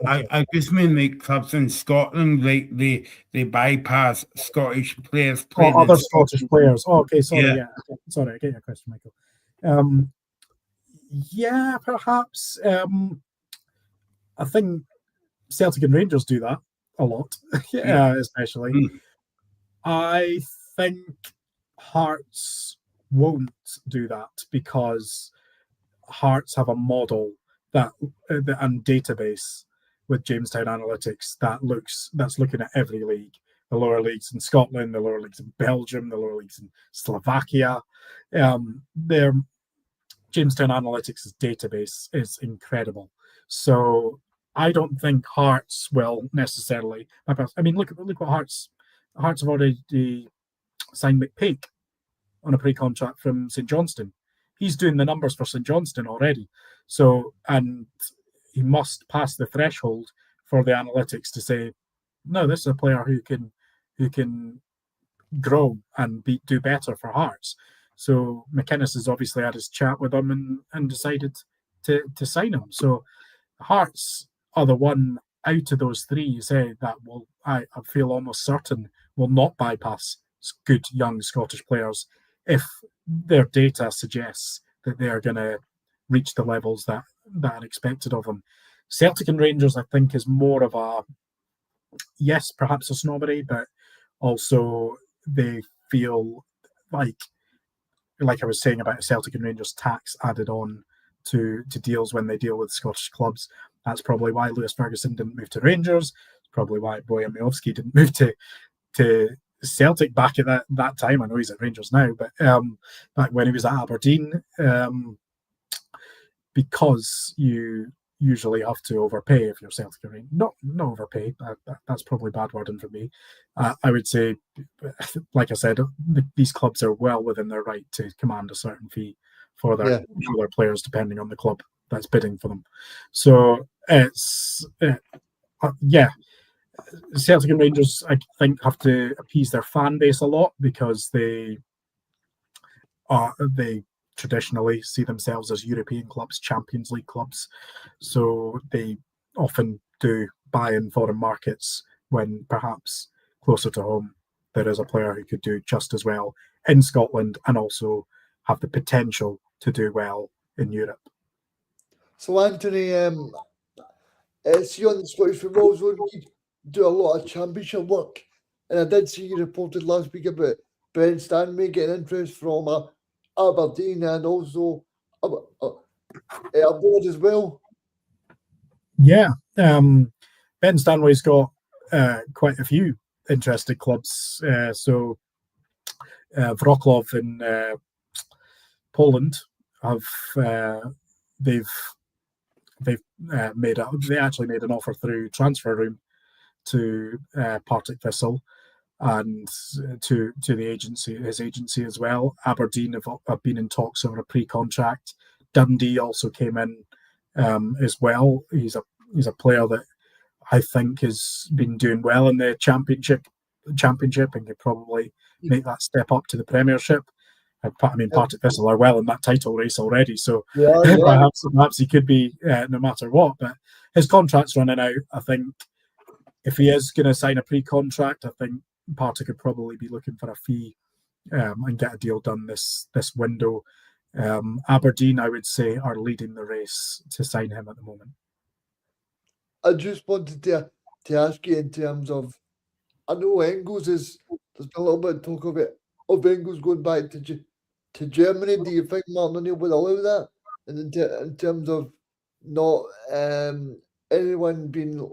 I just mean like clubs in Scotland, like they bypass Scottish players. Other Scottish players. Oh, okay, sorry, yeah. Sorry, I get your question, Michael. Yeah, perhaps. I think Celtic and Rangers do that a lot, especially. I think Hearts won't do that because Hearts have a model and database with Jamestown Analytics that's looking at every league, the lower leagues in Scotland, the lower leagues in Belgium, the lower leagues in Slovakia. Their Jamestown Analytics' database is incredible. So I don't think Hearts will necessarily. I mean, look what Hearts have already signed McPake on a pre-contract from St Johnstone. He's doing the numbers for St Johnstone already. So, and he must pass the threshold for the analytics to say, no, this is a player who can grow and do better for Hearts. So McInnes has obviously had his chat with him and decided to sign him. So Hearts are the one out of those three, you say that I feel almost certain will not bypass good young Scottish players if their data suggests that they are going to reach the levels that are expected of them. Celtic and Rangers, I think, is more of a, yes, perhaps a snobbery, but also they feel like I was saying about Celtic and Rangers tax added on to deals when they deal with Scottish clubs. That's probably why Lewis Ferguson didn't move to Rangers. It's probably why Bojan Miovski didn't move to Celtic back at that time. I know he's at Rangers now, but back when he was at Aberdeen, because you usually have to overpay if you're Celtic or Rangers. Not overpay. That's probably bad wording for me. I would say, like I said, these clubs are well within their right to command a certain fee for their players, depending on the club that's bidding for them. So it's Celtic and Rangers, I think, have to appease their fan base a lot because they traditionally see themselves as European clubs, Champions League clubs. So they often do buy in foreign markets when perhaps closer to home there is a player who could do just as well in Scotland and also have the potential to do well in Europe. So Anthony, see on the Scottish Football Zone, you do a lot of championship work, and I did see you reported last week about Ben Stanley getting interest from Aberdeen and also abroad as well. Yeah, Ben Stanley's got quite a few interested clubs. So Wrocław in Poland have they actually made an offer through Transfer Room to Partick Thistle and to the his agency as well. Aberdeen have been in talks over a pre-contract. Dundee also came in as well. He's a player that I think has been doing well in the championship and could probably make that step up to the Premiership. I mean, Partick Thistle are well in that title race already, so perhaps he could be no matter what. But his contract's running out. I think if he is going to sign a pre-contract, I think Partick could probably be looking for a fee and get a deal done this window. Aberdeen, I would say, are leading the race to sign him at the moment. I just wanted to ask you in terms of, I know Engels there's been a little bit of talk of Engels going back to Germany. Do you think Martin O'Neill would allow that? And in terms of not anyone being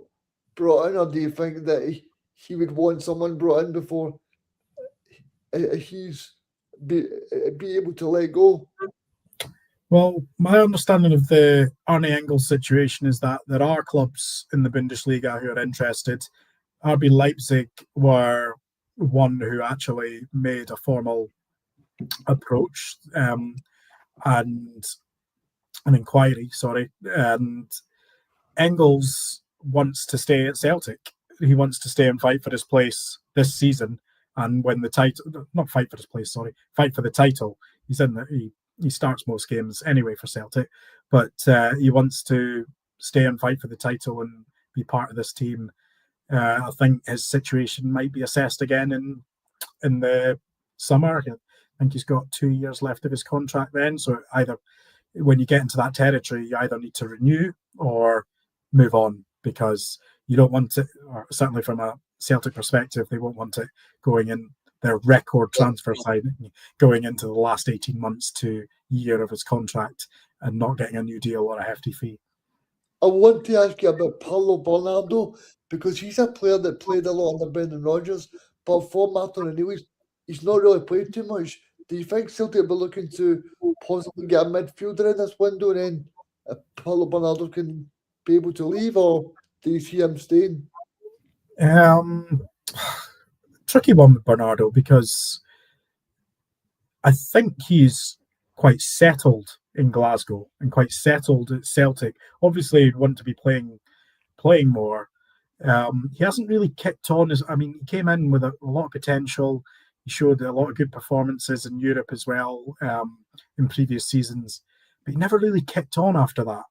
brought in, or do you think that he would want someone brought in before he's be able to let go? Well, my understanding of the Arne Engels situation is that there are clubs in the Bundesliga who are interested. RB Leipzig were one who actually made a formal approach and an inquiry, and Engels wants to stay at Celtic. He wants to stay and fight for his place this season and win the title. Not fight for his place, fight for the title. He's in there. He starts most games anyway for Celtic, but he wants to stay and fight for the title and be part of this team. I think his situation might be assessed again in the summer. I think he's got 2 years left of his contract then. So either when you get into that territory, you either need to renew or move on, because you don't want it, or certainly from a Celtic perspective, they won't want it going in their record transfer signing going into the last 18 months to year of his contract and not getting a new deal or a hefty fee. I want to ask you about Paulo Bernardo, because he's a player that played a lot under Brendan Rodgers, but for Martin O'Neill, he's not really played too much. Do you think Celtic will be looking to possibly get a midfielder in this window, and then Paulo Bernardo can be able to leave, or do you see him staying? Tricky one with Bernardo, because I think he's quite settled in Glasgow and quite settled at Celtic. Obviously, he'd want to be playing more. He hasn't really kicked on. He came in with a lot of potential. He showed a lot of good performances in Europe as well in previous seasons, but he never really kicked on after that.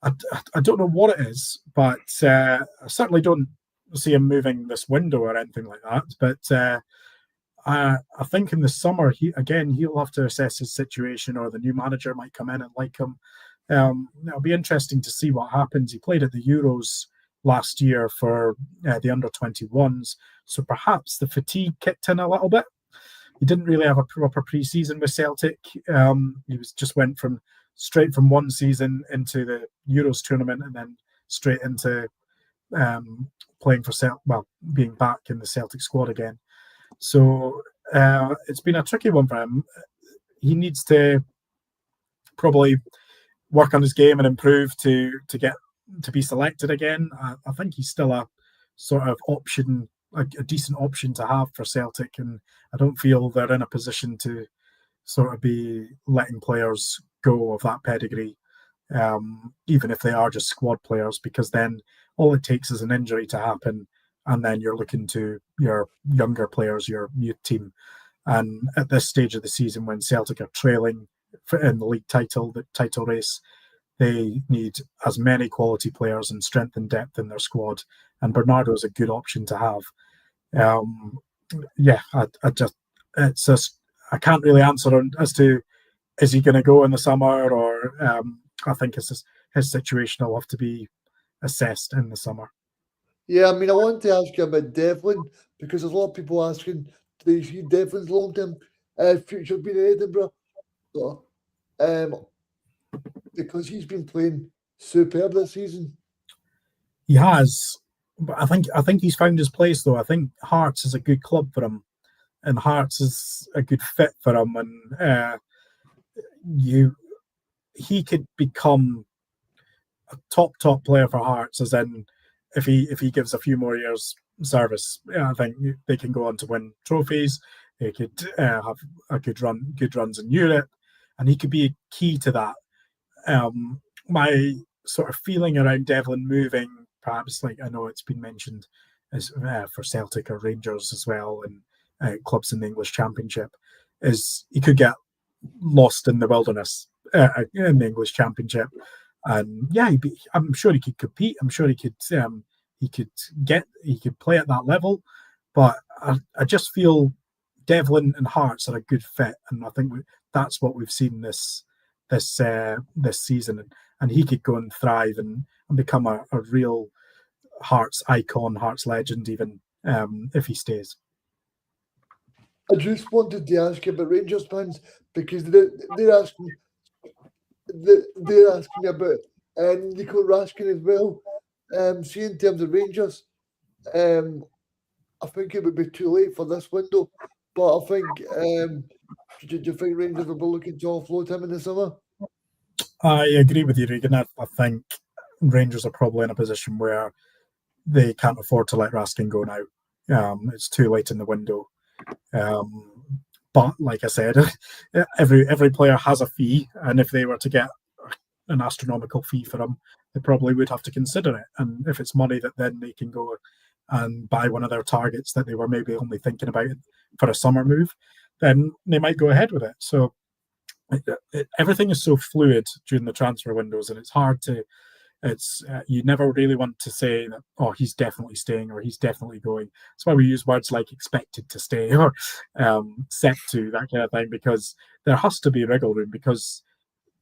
I don't know what it is, but I certainly don't see him moving this window or anything like that. But I think in the summer, he'll have to assess his situation, or the new manager might come in and like him. It'll be interesting to see what happens. He played at the Euros last year for the under-21s, so perhaps the fatigue kicked in a little bit. He didn't really have a proper pre-season with Celtic. He went straight from one season into the Euros tournament and then straight into playing for being back in the Celtic squad again. So it's been a tricky one for him. He needs to probably work on his game and improve to get to be selected again. I think he's still a sort of option, a decent option to have for Celtic, and I don't feel they're in a position to sort of be letting players go of that pedigree, even if they are just squad players, because then all it takes is an injury to happen, and then you're looking to your younger players, your youth team. And at this stage of the season, when Celtic are trailing in the league title, the title race, they need as many quality players and strength and depth in their squad. And Bernardo is a good option to have. I can't really answer as to is he going to go in the summer, or I think his situation will have to be assessed in the summer. Yeah, I mean, I want to ask you about Devlin, because there's a lot of people asking, do you see Devlin's long-term future being in Edinburgh? So, because he's been playing superb this season. He has, but I think he's found his place, though. I think Hearts is a good club for him, and Hearts is a good fit for him, and he could become a top player for Hearts, as in if he gives a few more years service. I think they can go on to win trophies. They could have good runs in Europe, and he could be key to that. My sort of feeling around Devlin moving, perhaps, like I know it's been mentioned, is for Celtic or Rangers as well, and clubs in the English Championship, is he could get lost in the wilderness in the English Championship. And yeah, I'm sure he could compete. I'm sure he could play at that level. But I just feel Devlin and Hearts are a good fit, and I think that's what we've seen this season. And he could go and thrive and become a real Hearts icon, Hearts legend, even if he stays. I just wanted to ask you about Rangers fans, because they're asking me about Nico Raskin as well. See, in terms of Rangers, I think it would be too late for this window, but I think, do you think Rangers will be looking to offload him in the summer? I agree with you, Regan. I think Rangers are probably in a position where they can't afford to let Raskin go now. It's too late in the window. But like I said, every player has a fee, and if they were to get an astronomical fee for him, they probably would have to consider it. And if it's money that then they can go and buy one of their targets that they were maybe only thinking about for a summer move, then they might go ahead with it. So everything is so fluid during the transfer windows, and it's hard to. You never really want to say that, oh, he's definitely staying or he's definitely going. That's why we use words like expected to stay or set to, that kind of thing, because there has to be wriggle room, because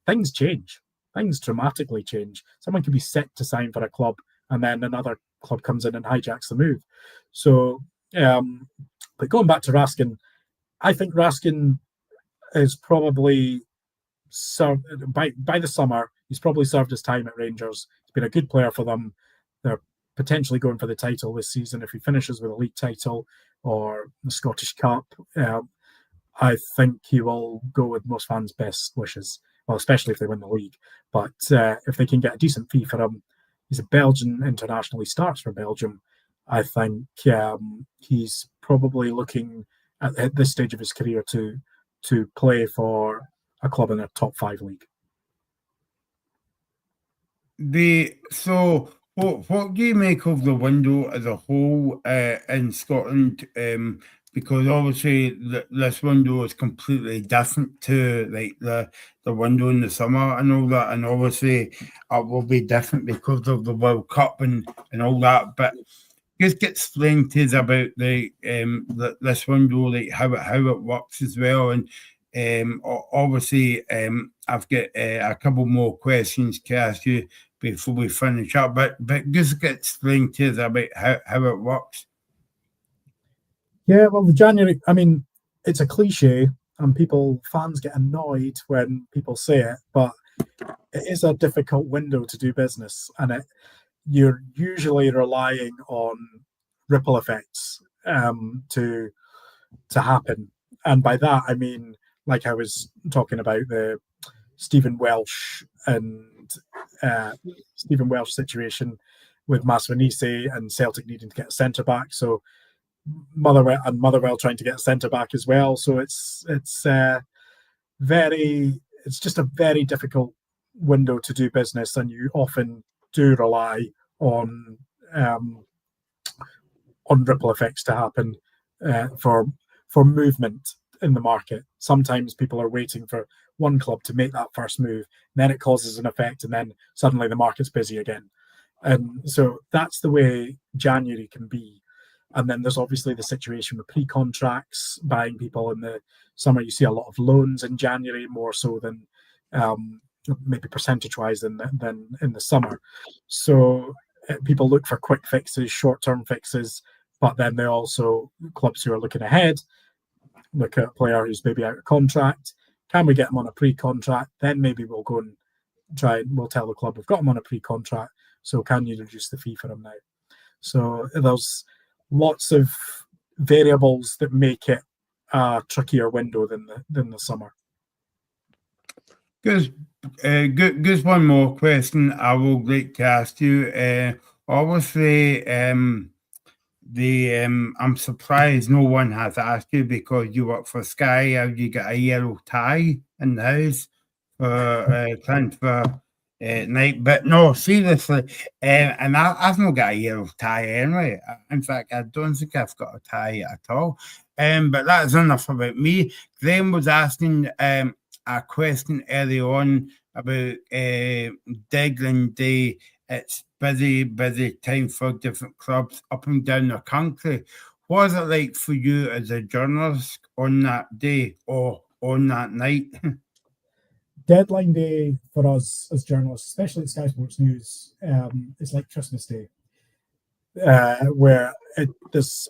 things change. Things dramatically change. Someone can be set to sign for a club, and then another club comes in and hijacks the move. So, but going back to Raskin, I think Raskin is probably by the summer, he's probably served his time at Rangers. He's been a good player for them. They're potentially going for the title this season. If he finishes with a league title or the Scottish Cup, I think he will go with most fans' best wishes. Well, especially if they win the league. But if they can get a decent fee for him, he's a Belgian international. He starts for Belgium. I think he's probably looking at this stage of his career to play for a club in a top 5 league. What do you make of the window as a whole in Scotland? because obviously this window is completely different to like the window in the summer and all that, and obviously it will be different because of the World Cup and all that. But just get explained to us about this window, like how it works as well, and obviously I've got a couple more questions to ask you before we finish up, but just get explained to us about how it works. Yeah, well, the January, I mean, it's a cliche and fans get annoyed when people say it, but it is a difficult window to do business, and you're usually relying on ripple effects to happen. And by that, I mean, like I was talking about the Stephen Welsh situation with Masvanise and Celtic needing to get a centre back. So Motherwell trying to get a centre back as well. So it's just a very difficult window to do business, and you often do rely on ripple effects to happen for movement in the market. Sometimes people are waiting for one club to make that first move, and then it causes an effect, and then suddenly the market's busy again. And so that's the way January can be. And then there's obviously the situation with pre-contracts, buying people in the summer. You see a lot of loans in January, more so than maybe percentage-wise than in the summer. So people look for quick fixes, short-term fixes, but then they also, clubs who are looking ahead, look at a player who's maybe out of contract. Can we get him on a pre-contract? Then maybe we'll go and we'll tell the club we've got him on a pre-contract, so can you reduce the fee for him now? So there's lots of variables that make it a trickier window than the summer. Just one more question I will like to ask you. Obviously, I'm surprised no one has asked you, because you work for Sky. Have you got a yellow tie in the house for transfer night? But no, seriously, and I've not got a yellow tie anyway. In fact, I don't think I've got a tie at all. But that's enough about me. Graham was asking a question early on about Deadline Day. It's busy time for different clubs up and down the country. What was it like for you as a journalist on that day or on that night? Deadline Day for us as journalists, especially at Sky Sports News, is like Christmas Day, where there's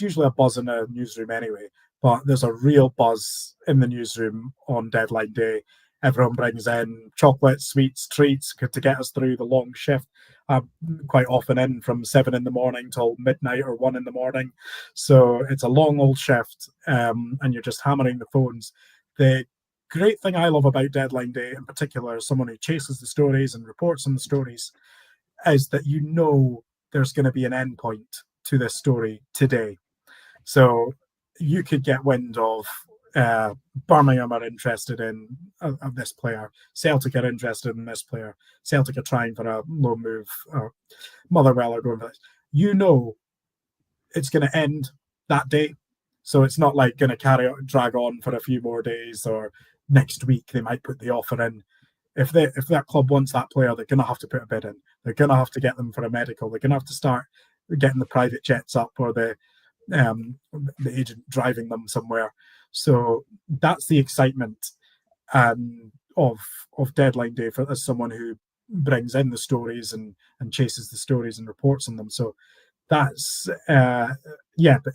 usually a buzz in a newsroom anyway, but there's a real buzz in the newsroom on Deadline Day. Everyone brings in chocolates, sweets, treats to get us through the long shift. I'm quite often in from 7 a.m. till midnight or 1 a.m. So it's a long old shift, and you're just hammering the phones. The great thing I love about Deadline Day in particular, as someone who chases the stories and reports on the stories, is that you know there's going to be an end point to this story today. So you could get wind of Birmingham are interested in this player, Celtic are interested in this player, Celtic are trying for a low move, or Motherwell are going for this. You know it's going to end that day. So it's not like going to drag on for a few more days, or next week they might put the offer in. If that club wants that player, they're going to have to put a bid in. They're going to have to get them for a medical. They're going to have to start getting the private jets up, or the agent driving them somewhere. So that's the excitement of Deadline Day as someone who brings in the stories and chases the stories and reports on them. So that's but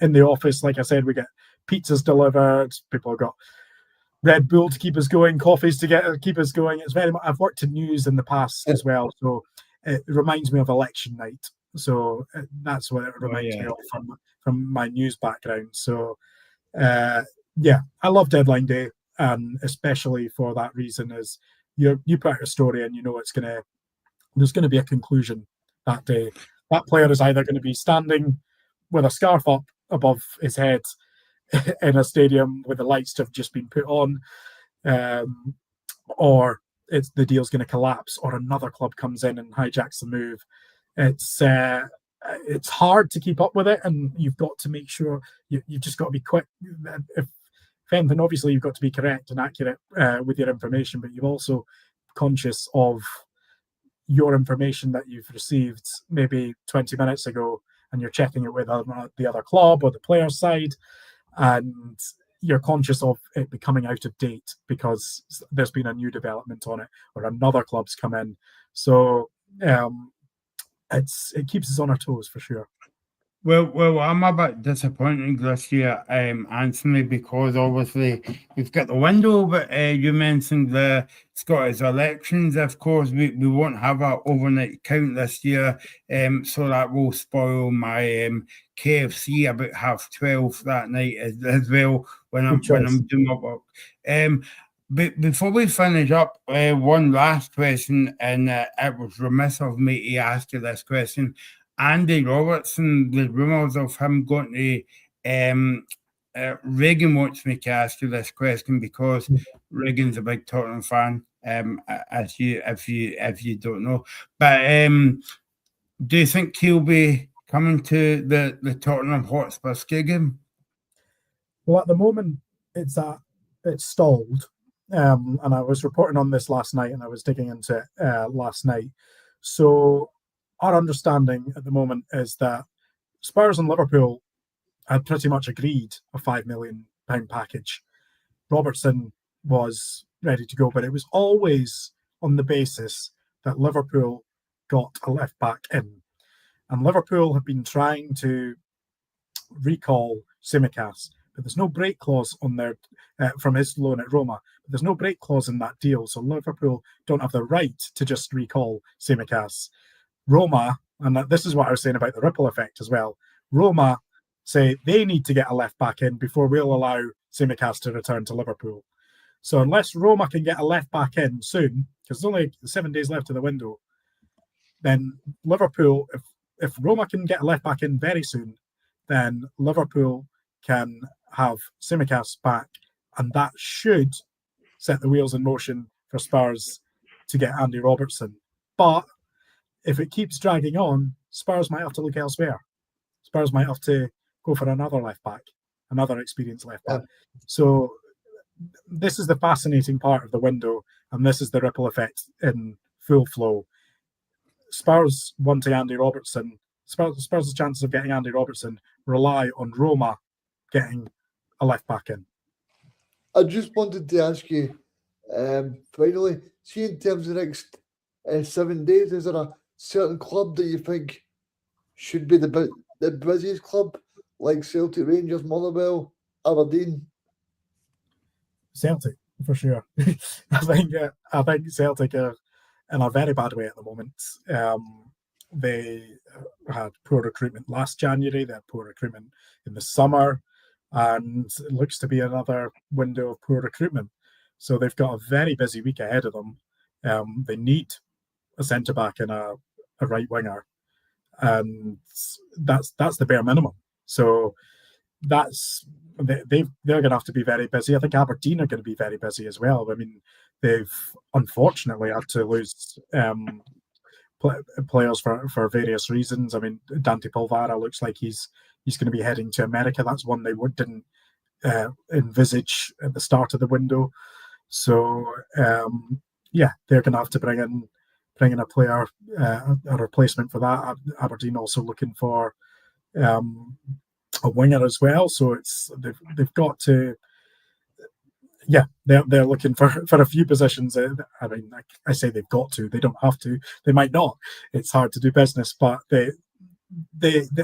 in the office, like I said, we get pizzas delivered. People have got Red Bull to keep us going, coffees to keep us going. It's very much, I've worked in news in the past as well, so it reminds me of election night. So that's what it reminds me of from my news background. So I love Deadline Day, and especially for that reason, is you put out a story and you know there's going to be a conclusion that day. That player is either going to be standing with a scarf up above his head in a stadium where the lights have just been put on, or the deal's going to collapse, or another club comes in and hijacks the move. It's it's hard to keep up with it, and you've got to make sure you've just got to be quick. If anything, obviously you've got to be correct and accurate with your information, but you're also conscious of your information that you've received maybe 20 minutes ago, and you're checking it with the other club or the player side, and you're conscious of it becoming out of date because there's been a new development on it or another club's come in. So it keeps us on our toes for sure. Well, I'm a bit disappointed this year, Anthony, because obviously we've got the window, but you mentioned the Scottish elections. Of course, we won't have an overnight count this year, so that will spoil my KFC about 12:30 that night as well when I'm doing my work. But before we finish up, one last question, and it was remiss of me to ask you this question. Andy Robertson, the rumours of him going to Reagan wants me to ask you this question because Reagan's a big Tottenham fan, if you don't know. But do you think he'll be coming to the Tottenham Hotspur game? Well, at the moment, it's stalled. And I was reporting on this last night, and I was digging into it last night. So our understanding at the moment is that Spurs and Liverpool had pretty much agreed a £5 million package. Robertson was ready to go, but it was always on the basis that Liverpool got a left back in. And Liverpool have been trying to recall Tsimikas, but there's no break clause on their from his loan at Roma. But there's no break clause in that deal, so Liverpool don't have the right to just recall Tsimikas. Roma, and this is what I was saying about the ripple effect as well, Roma say they need to get a left back in before we'll allow Tsimikas to return to Liverpool. So unless Roma can get a left back in soon, because there's only 7 days left of the window, then Liverpool, if Roma can get a left back in very soon, then Liverpool can have Tsimikas back, and that should set the wheels in motion for Spurs to get Andy Robertson. But if it keeps dragging on, Spurs might have to look elsewhere. Spurs might have to go for another left back, another experienced left back. So this is the fascinating part of the window, and this is the ripple effect in full flow. Spurs wanting Andy Robertson, Spurs' chances of getting Andy Robertson rely on Roma getting a left back in. I just wanted to ask you, finally, see in terms of the next 7 days, is there a certain club that you think should be the busiest club, like Celtic, Rangers, Motherwell, Aberdeen? Celtic, for sure. I think Celtic are in a very bad way at the moment. They had poor recruitment last January, they had poor recruitment in the summer, and it looks to be another window of poor recruitment. So they've got a very busy week ahead of them. They need a centre-back and a right winger, and that's the bare minimum. So they're going to have to be very busy. I think Aberdeen are going to be very busy as well. I mean, they've unfortunately had to lose players for various reasons. I mean, Dante Polvara looks like he's going to be heading to America. That's one they didn't envisage at the start of the window. So they're going to have to bring in a player, a replacement for that. Aberdeen also looking for a winger as well. So they've got to, they're looking for a few positions. I mean, I say they've got to. They don't have to. They might not. It's hard to do business, but they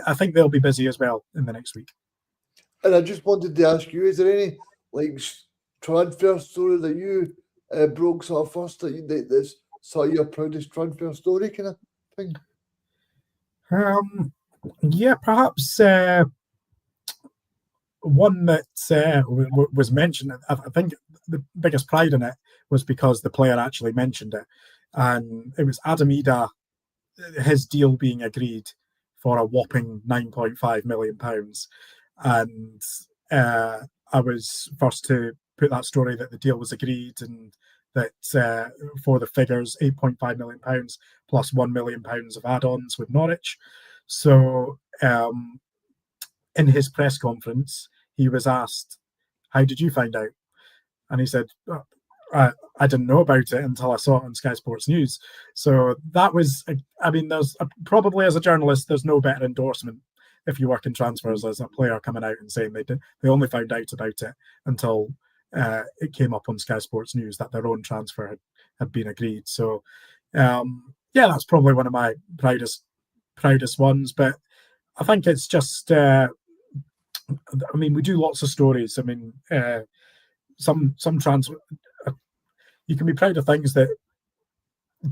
I think they'll be busy as well in the next week. And I just wanted to ask you: is there any transfer story that you broke sort of first that's sort of your proudest transfer story kind of thing? Perhaps one that was mentioned. I think the biggest pride in it was because the player actually mentioned it, and it was Adam Ida, his deal being agreed for a whopping £9.5 million. And I was first to put that story that the deal was agreed and that for the figures, £8.5 million plus £1 million of add-ons with Norwich. So in his press conference, he was asked, "How did you find out?" And he said, I didn't know about it until I saw it on Sky Sports News. So that was, I mean, there's probably, as a journalist, there's no better endorsement if you work in transfers as a player coming out and saying they only found out about it until it came up on Sky Sports News that their own transfer had been agreed. So yeah, that's probably one of my proudest ones. But I think it's just, I mean, we do lots of stories. I mean, some transfer, you can be proud of things that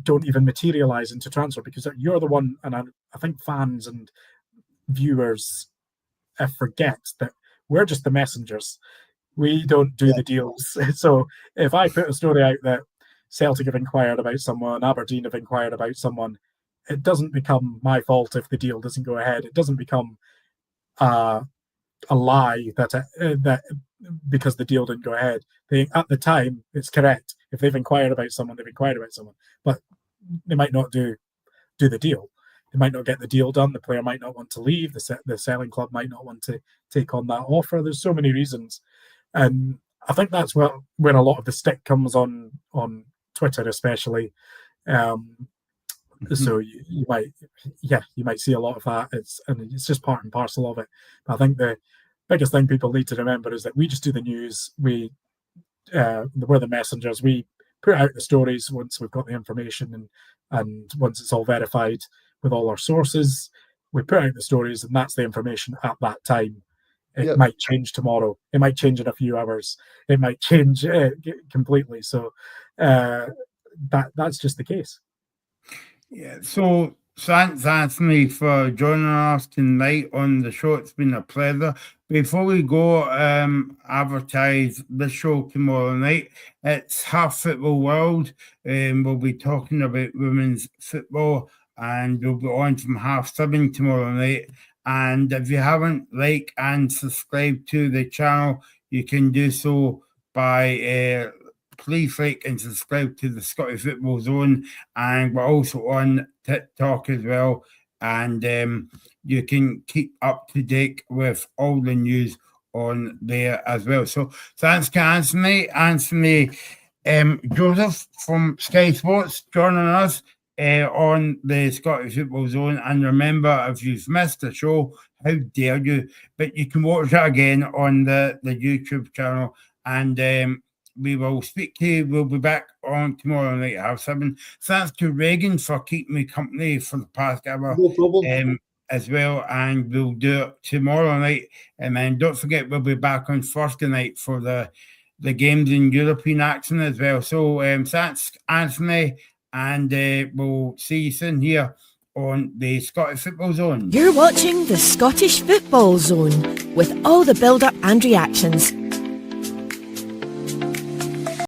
don't even materialize into transfer because you're the one, and I think fans and viewers forget that we're just the messengers. We don't do the deals. So if I put a story out that Celtic have inquired about someone, Aberdeen have inquired about someone, it doesn't become my fault if the deal doesn't go ahead. It doesn't become a lie that because the deal didn't go ahead. At the time, it's correct. If they've inquired about someone, they've inquired about someone, but they might not do the deal. They might not get the deal done. The player might not want to leave. The selling club might not want to take on that offer. There's so many reasons, and I think that's where a lot of the stick comes on Twitter, especially. So you might see a lot of that. It's just part and parcel of it. But I think the biggest thing people need to remember is that we just do the news. We're the messengers. We put out the stories once we've got the information and once it's all verified with all our sources. We put out the stories, and that's the information at that time. It might change tomorrow. It might change in a few hours. It might change completely. So that's just the case. Yeah. So thanks, Anthony, for joining us tonight on the show. It's been a pleasure. Before we go advertise the show tomorrow night, it's Half Football World. We'll be talking about women's football, and we'll be on from 7:30 tomorrow night. And if you haven't liked and subscribed to the channel, you can do so by please like and subscribe to the Scottish Football Zone, and we're also on TikTok as well, and you can keep up to date with all the news on there as well. So thanks to Anthony Joseph from Sky Sports joining us on the Scottish Football Zone. And remember, if you've missed the show, how dare you, but you can watch it again on the YouTube channel, and we will speak to you. We'll be back on tomorrow night at 7:30. Thanks to Reagan for keeping me company for the past hour. No problem. As well, and we'll do it tomorrow night. And then don't forget, we'll be back on Thursday night for the games in European action as well. So thanks, Anthony, and we'll see you soon here on the Scottish Football Zone. You're watching the Scottish Football Zone with all the build-up and reactions.